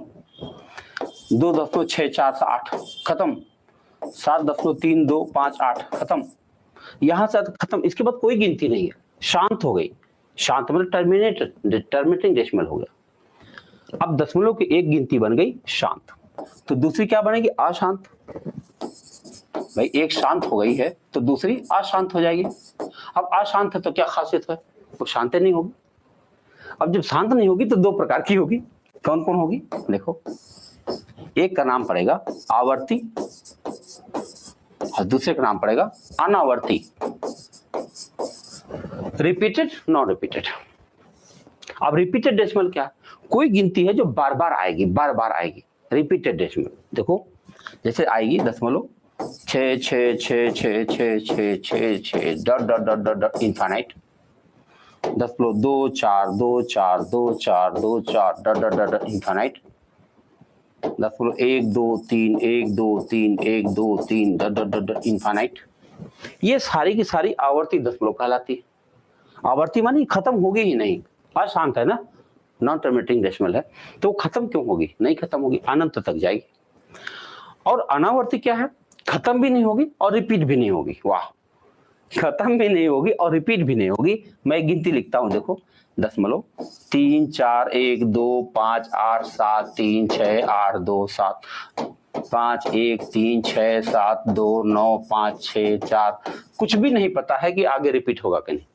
2.648 खत्म, 7.325 खत्म, यहां से खत्म, इसके बाद कोई गिनती नहीं है, शांत हो गई। शांत मतलब टर्मिनेटिंग डेसिमल हो गया। अब दशमलव की एक गिनती बन गई शांत, तो दूसरी क्या बनेगी? अशांत। भाई एक शांत हो गई है तो दूसरी अशांत हो जाएगी। अब अशांत है तो क्या खासियत है? तो शांत नहीं होगी। अब जब शांत नहीं होगी तो 2 प्रकार की होगी। कौन कौन होगी? देखो, एक का नाम पड़ेगा आवर्ती और दूसरे का नाम पड़ेगा अनावर्ती। Repeated, non repeated. अब रिपीटेड डेसिमल क्या? कोई गिनती है जो बार बार आएगी, बार बार आएगी, रिपीटेड डेसिमल। देखो जैसे आएगी 6 6 6 6 6 6 6 6 dot dot dot dot dot infinite, 2 4 2 4 2 4 2 4 dot dot dot dot infinite, 1 2 3 1 2 3 1 2 3 dot dot dot dot infinite. ये सारी की सारी आवर्ती दशमलव कहलाती है। आवर्ती मानी खत्म होगी ही नहीं, अशांत है ना, नॉन टर्मिनेटिंग डेसिमल है, तो खत्म क्यों होगी? नहीं खत्म होगी, अनंत तक जाएगी। और अनावर्ती क्या है? खत्म भी नहीं होगी और रिपीट भी नहीं होगी। वाह, खत्म भी नहीं होगी और रिपीट भी नहीं होगी। मैं एक गिनती लिखता हूं, देखो 3 4 1 2 5 8 7 3 6 8 2 7 5 1 3 6 7 2 9 5 6 4, कुछ भी नहीं पता है कि आगे रिपीट होगा कि नहीं।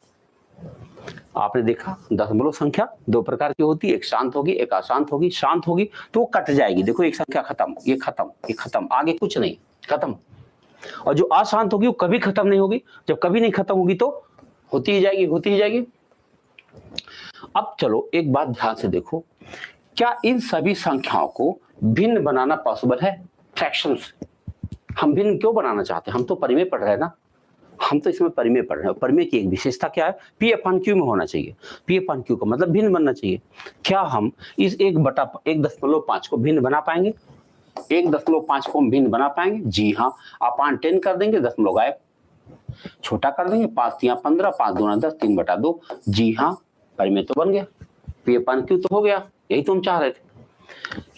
आपने देखा दशमलव संख्या दो प्रकार की होती है, एक शांत होगी एक अशांत होगी। शांत होगी तो वो कट जाएगी, देखो एक संख्या खत्म, ये खत्म, ये खत्म, आगे कुछ नहीं, खत्म। और जो अशांत होगी वो कभी खत्म नहीं होगी, जब कभी नहीं खत्म होगी तो होती ही जाएगी, होती ही जाएगी। अब चलो एक बात ध्यान से देखो, क्या इन सभी संख्याओं को भिन्न बनाना पॉसिबल है? फ्रैक्शंस हम भिन्न क्यों बनाना चाहते हैं? हम तो परिमेय पढ़ रहे हैं ना, हम तो इसमें परिमेय पढ़ रहे हैं। परिमेय की एक विशेषता क्या है? P/Q में होना चाहिए। P/Q का मतलब भिन्न बनना चाहिए। क्या हम इस 1/1.5 को भिन्न बना पाएंगे? 1.5 को हम भिन्न बना पाएंगे? जी हाँ, अपान 10 कर देंगे, दशमलव गायब, छोटा कर देंगे, 5 3 15, 5 2 10, 3/2। जी हाँ, परिमेय तो बन गया, P/Q तो हो गया, यही तो हम चाह रहे थे।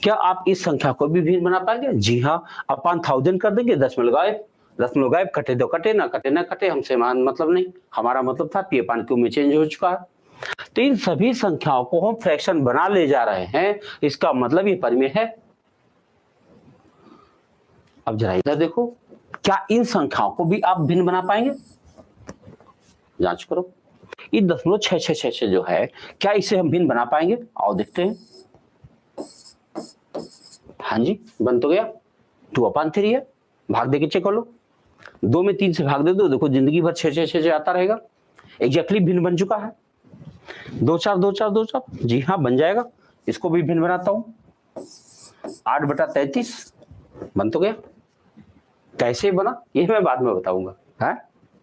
क्या आप इस संख्या को भी भिन्न बना पाएंगे? जी हाँ, अपान 1000 कर देंगे, दशमलव गायब, दशमलव गायब, कटे तो कटे, ना कटे ना कटे, हमसे मतलब नहीं, हमारा मतलब था P/Q में चेंज हो चुका है। तो इन सभी संख्याओं को हम फ्रैक्शन बना ले जा रहे हैं, इसका मतलब ये परिमेय है। अब जरा इधर देखो, क्या इन संख्याओं को भी आप भिन्न बना पाएंगे? जांच करो, ये 0.666 जो है, क्या इसे हम भिन्न बना पाएंगे? आओ देखते हैं। हाँ जी, बन तो गया, 2/3 है, भाग देके चेक कर लो, 2 में 3 से भाग दे दो, देखो जिंदगी भर 6 6 6 आता रहेगा, एग्जैक्टली भिन्न बन चुका है। 2 4 2 4 2 4, जी हाँ बन जाएगा। इसको भी भिन्न बनाता हूं, 8/33 बन तो गया। कैसे बना ये मैं बाद में बताऊंगा, है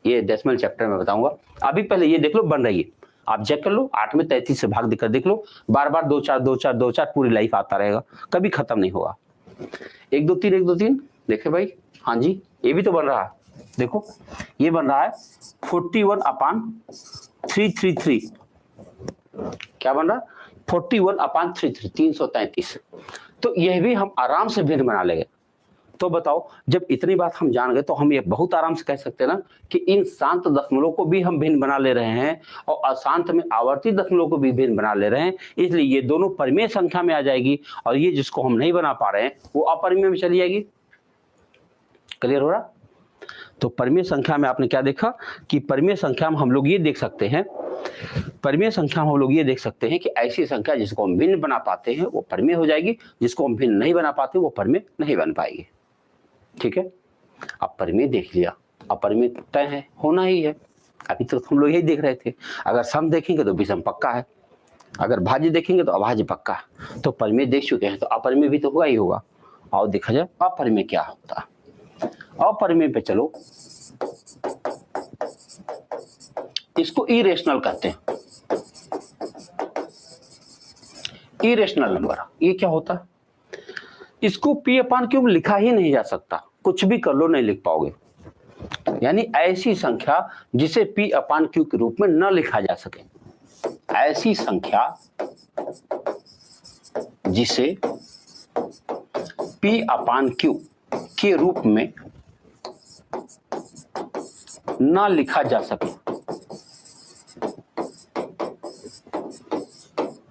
ये डेसिमल चैप्टर में बताऊंगा। अभी पहले ये देख लो बन रही है, आप चेक कर लो, 8 में 33 से भाग देकर देख लो, बार बार 2 4 2 4 2 4 पूरी लाइफ आता रहेगा, कभी खत्म नहीं होगा। 1 2 3 1 2 3 देखे भाई, हाँ जी ये भी तो बन रहा है, देखो ये बन रहा है 41/333, क्या बन रहा है? 41/33, 333। तो यह भी हम आराम से भिन्न बना लेंगे। तो बताओ, जब इतनी बात हम जान गए तो हम ये बहुत आराम से कह सकते हैं ना कि इन शांत दशमलवों को भी हम भिन्न बना ले रहे हैं और अशांत में आवर्ती दशमलवों को भी भिन्न बना ले रहे हैं, इसलिए ये दोनों परिमेय संख्या में आ जाएगी और ये जिसको हम नहीं बना पा रहे हैं वो अपरिमेय में चली जाएगी। क्लियर हो रहा? तो परिमेय संख्या में आपने क्या देखा कि परिमेय संख्या में हम लोग ये देख सकते हैं, परिमेय संख्या में हम लोग ये देख सकते हैं कि ऐसी संख्या जिसको हम भिन्न बना पाते हैं वो परिमेय हो जाएगी, जिसको हम भिन्न नहीं बना पाते वो परिमेय नहीं बन पाएगी। ठीक है, अब परिमेय देख लिया, अपरिमेय तय है, होना ही है। अभी तक तो हम लोग यही देख रहे थे, अगर सम देखेंगे तो विषम पक्का है, अगर भाज्य देखेंगे तो अभाज्य पक्का है। तो परिमेय देख चुके हैं तो अपरिमेय भी तो होगा ही होगा। आओ देखा जाए अपरिमेय क्या होता है। अपरिमेय पे चलो, इसको इरेशनल कहते हैं, इरेशनल नंबर। ये क्या होता है? इसको P/Q में लिखा ही नहीं जा सकता, कुछ भी कर लो नहीं लिख पाओगे। यानी ऐसी संख्या जिसे P/Q के रूप में न लिखा जा सके, ऐसी संख्या जिसे P/Q के रूप में न लिखा जा सके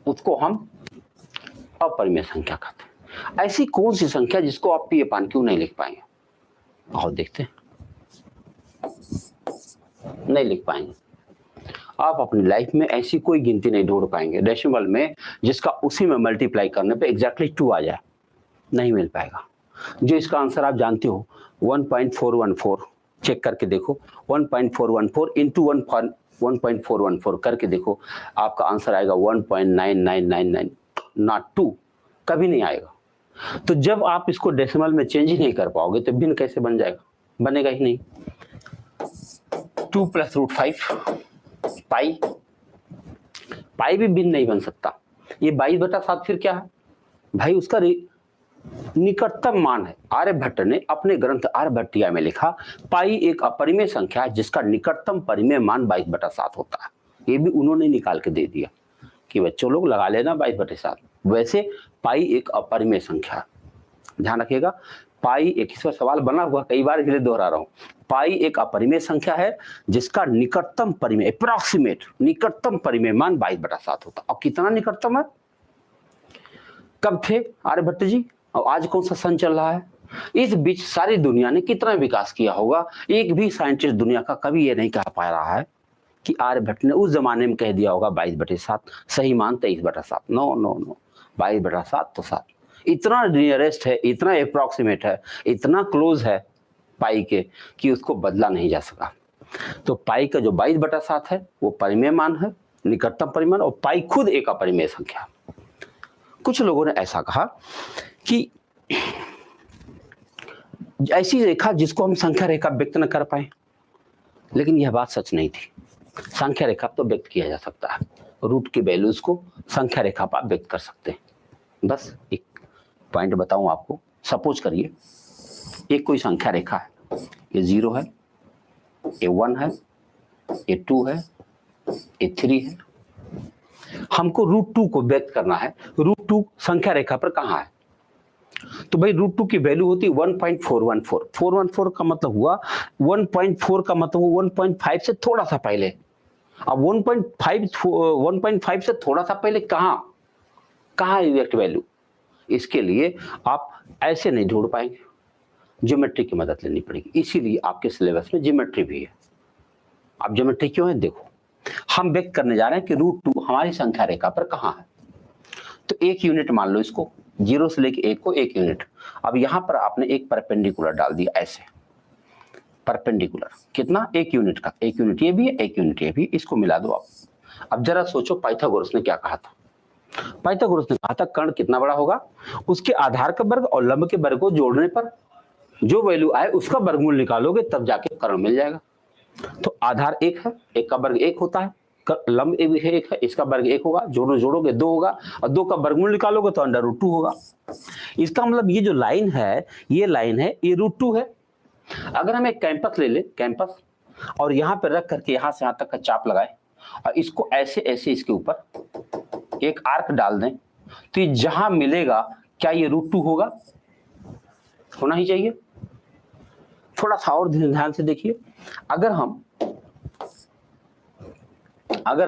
उसको हम अपरिमेय संख्या कहते हैं। ऐसी कौन सी संख्या जिसको आप P/Q नहीं लिख पाएंगे? और देखते हैं, नहीं लिख पाएंगे आप अपनी लाइफ में। ऐसी कोई गिनती नहीं ढूंढ पाएंगे डेसिमल में जिसका उसी में मल्टीप्लाई करने पे एग्जैक्टली 2 आ जाए, नहीं मिल पाएगा। जो इसका आंसर आप जानते हो 1.414, चेक करके देखो, 1.414 इंटू 1.414 करके देखो, आपका आंसर आएगा 1.9999, ना 2, कभी नहीं आएगा। तो जब आप इसको डेसिमल में चेंज ही नहीं कर पाओगे तो भिन्न कैसे बन जाएगा? बनेगा ही नहीं। 2 + √5 पाई, पाई भी भिन्न नहीं बन सकता। ये 22/7 फिर क्या है भाई? उसका निकटतम मान है। आर्यभट्ट ने अपने ग्रंथ आर्यभट्टिया में लिखा, पाई एक अपरिमेय संख्या है जिसका निकटतम परिमेय मान 22/7 होता है। ये भी उन्होंने निकाल के दे दिया कि बच्चों लोग लगा लेना 22/7। वैसे पाई एक अपरिमेय संख्या है, ध्यान रखिएगा। पाई एक, इस पर सवाल बना हुआ, कई बार इसलिए दोहरा रहा हूं। पाई एक अपरिमेय संख्या है जिसका निकटतम परिमेय, अप्रॉक्सीमेट निकटतम परिमेय मान 22/7 होता है। और कितना निकटतम है? कब थे आर्यभट्ट जी और आज कौन सा सन चल रहा है? इस बीच सारी दुनिया ने कितना विकास किया होगा? एक भी साइंटिस्ट दुनिया का कभी ये नहीं कह पा रहा है कि आर्यभट्ट ने उस जमाने में कह दिया होगा 22/7, सही मान 23/7। नो नो नो, 22/7 तो 7। इतना नियरेस्ट है, इतना अप्रॉक्सीमेट है, इतना क्लोज है पाई के कि उसको बदला नहीं जा सका। तो पाई का जो 22/7 है वो परिमेय मान है, निकटतम परिमाण, और पाई खुद एक अपरिमेय संख्या है। कुछ लोगों ने ऐसा कहा कि ऐसी रेखा जिसको हम संख्या रेखा व्यक्त न कर पाए, लेकिन यह बात सच नहीं थी। संख्या रेखा तो व्यक्त किया जा सकता है, रूट की वैल्यूज को संख्या रेखा पर व्यक्त कर सकते हैं। बस एक पॉइंट बताऊं आपको, सपोज करिए एक कोई संख्या रेखा है, ये 0 है, ये 1 है, ये 2 है, ये 3 है। हमको √2 को व्यक्त करना है। √2 संख्या रेखा पर कहां है? तो भाई √2 की वैल्यू होती है 1.414। 414 का मतलब हुआ 1.4 का मतलब 1.5 से थोड़ा सा पहले। अब 1.5 से थोड़ा सा पहले कहां एग्जैक्ट वैल्यू? इसके लिए आप ऐसे नहीं ढूंढ पाएंगे, ज्योमेट्री की मदद लेनी पड़ेगी। इसीलिए आपके सिलेबस में ज्योमेट्री भी है। अब ज्योमेट्री क्यों है? देखो, हम व्यक्त करने जा रहे हैं कि √2 हमारी संख्या रेखा पर कहां है। तो 1 यूनिट मान लो इसको, 0 से लेके 1 को 1 यूनिट। अब यहां पर आपने एक परपेंडिकुलर डाल दिया, ऐसे परपेंडिकुलर, कितना? 1 यूनिट का। 1 यूनिट ये भी है, 1 यूनिट ये भी, इसको मिला दो आप। अब जरा सोचो पाइथागोरस ने क्या कहा था? पाइथागोरस ने कहा था कर्ण कितना बड़ा होगा, उसके आधार का वर्ग और लंब के वर्ग को जोड़ने पर जो वैल्यू आए उसका वर्गमूल निकालोगे तब जाके कर्ण मिल जाएगा। तो आधार 1 है, 1 का वर्ग 1 होता है, लंब भी है 1 है, इसका वर्ग 1 होगा, जोड़ोगे 2 होगा, और 2 का वर्गमूल निकालोगे तो √2 होगा। इसका मतलब ये जो लाइन है, ये लाइन है, ये √2 है। अगर हम एक कैंपस ले ले, कैंपस, और यहां पर रख करके यहां से यहां तक का चाप लगाए और इसको ऐसे ऐसे इसके ऊपर एक आर्क डाल दें, तो ये जहां मिलेगा क्या ये √2 होगा? होना ही चाहिए। थोड़ा सा और ध्यान से देखिए, अगर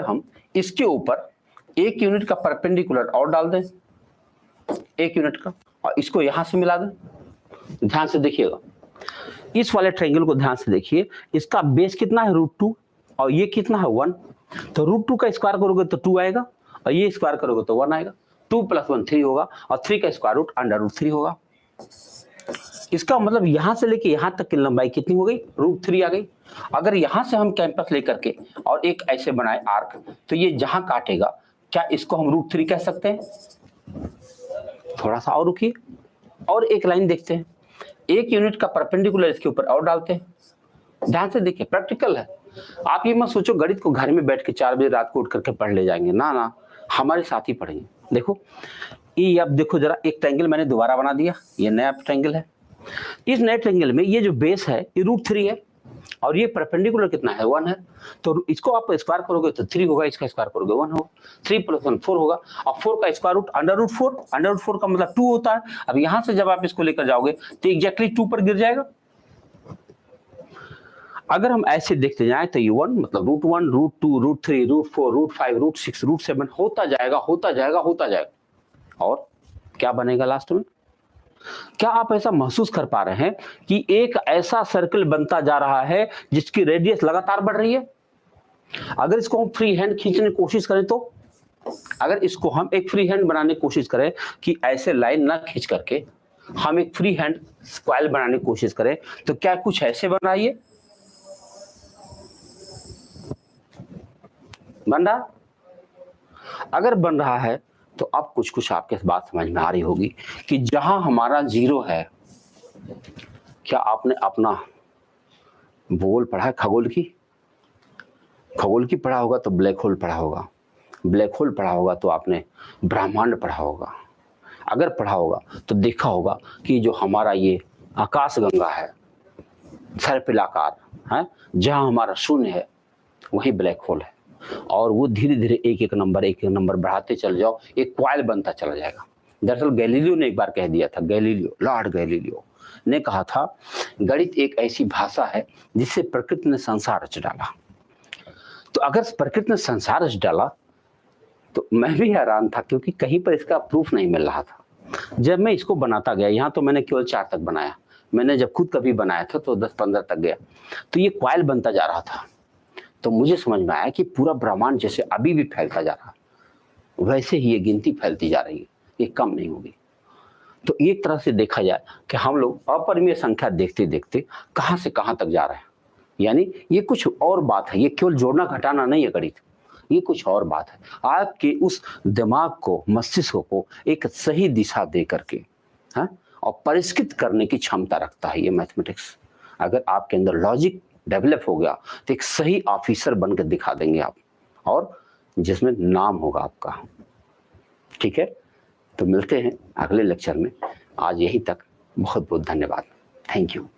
हम इसके ऊपर 1 यूनिट का परपेंडिकुलर और डाल दें, 1 यूनिट का, और इसको यहां से मिला दें, ध्यान से देखिएगा, इस वाले ट्रायंगल को ध्यान से देखिए, इसका बेस कितना है? √2, और ये कितना है? 1। तो √2 का स्क्वायर करोगे तो 2 आएगा, और ये स्क्वायर करोगे तो 1 आएगा। 2 + 1 3 होगा, और 3 का स्क्वायर रूट √3 होगा। इसका मतलब यहां से लेके यहां तक की लंबाई कितनी हो गई? √3 आ गई। अगर यहां से हम कैंपस लेकर के और एक ऐसे बनाए आर्क, तो ये जहां काटेगा, क्या इसको हम √3 कह सकते हैं? थोड़ा सा और रुकिए, और एक लाइन देखते हैं। 1 यूनिट का परपेंडिकुलर इसके ऊपर और डालते हैं। ध्यान से देखिए, प्रैक्टिकल है। आप ये मत सोचो गणित को घर में बैठ के 4 बजे रात को उठ करके पढ़ ले जाएंगे, ना ना, हमारे साथ ही पढ़ेंगे। देखो ये, अब देखो जरा, एक ट्रायंगल मैंने दोबारा बना दिया, ये नया ट्रायंगल है। इस नए ट्रायंगल में ये जो बेस है ये √3 है, और ये परपेंडिकुलर कितना है? 1 है। तो इसको आप स्क्वायर करोगे तो 3 होगा, इसका स्क्वायर करोगे 1 होगा, 3 + 1 4 होगा, और 4 का स्क्वायर रूट √4, √4 का मतलब 2 होता है। अब यहां से जब आप इसको लेकर जाओगे तो एग्जैक्टली 2 पर गिर जाएगा। अगर हम ऐसे देखते जाएं तो ये 1 मतलब √1, √2, √3, √4, √5, √6, √7 होता जाएगा, होता जाएगा, होता जाएगा। और क्या बनेगा लास्ट में? क्या आप ऐसा महसूस कर पा रहे हैं कि एक ऐसा सर्कल बनता जा रहा है जिसकी रेडियस लगातार बढ़ रही है? अगर इसको हम फ्री हैंड खींचने की कोशिश करें तो, अगर इसको हम एक फ्री हैंड बनाने की कोशिश करें कि ऐसे लाइन ना खींच करके हम एक फ्री हैंड स्क्वायर बनाने की कोशिश करें, तो क्या कुछ ऐसे बनाइए, बन रहा? अगर बन रहा है तो अब कुछ कुछ आपके बात समझ में आ रही होगी कि जहां हमारा जीरो है, क्या आपने अपना भूगोल पढ़ा है? खगोल की पढ़ा होगा तो ब्लैक होल पढ़ा होगा, ब्लैक होल पढ़ा होगा तो आपने ब्रह्मांड पढ़ा होगा, अगर पढ़ा होगा तो देखा होगा कि जो हमारा ये आकाश गंगा है, सर्पिलाकार है, जहां हमारा शून्य है वही ब्लैक होल है, और वो धीरे धीरे एक एक नंबर बढ़ाते चले जाओ, एक क्वाइल बनता चला जाएगा। दरअसल गैलीलियो ने एक बार कह दिया था, लॉर्ड गैलीलियो ने कहा था, गणित एक ऐसी भाषा है जिससे प्रकृति ने संसार रच डाला। तो अगर प्रकृति ने संसार रच डाला तो मैं भी हैरान था, क्योंकि कहीं पर इसका प्रूफ नहीं मिल रहा था। जब मैं इसको बनाता गया, यहाँ तो मैंने केवल 4 तक बनाया, मैंने जब खुद कभी बनाया था तो 10-15 तक गया, तो ये क्वाइल बनता जा रहा था। तो मुझे समझ में आया कि पूरा ब्रह्मांड जैसे अभी भी फैलता जा रहा, वैसे ही ये गिनती फैलती जा रही है, ये कम नहीं होगी। तो एक तरह से देखा जाए कि हम लोग अपरिमेय संख्या देखते देखते कहां से कहां तक जा रहे हैं, यानी ये कुछ और बात है, ये केवल जोड़ना घटाना नहीं है गणित, ये कुछ और बात है। आपके उस दिमाग को, मस्तिष्क को एक सही दिशा दे करके, हाँ, और परिष्कृत करने की क्षमता रखता है ये मैथमेटिक्स। अगर आपके अंदर लॉजिक डेवलप हो गया तो एक सही ऑफिसर बनकर दिखा देंगे आप, और जिसमें नाम होगा आपका। ठीक है, तो मिलते हैं अगले लेक्चर में। आज यहीं तक, बहुत बहुत धन्यवाद, थैंक यू।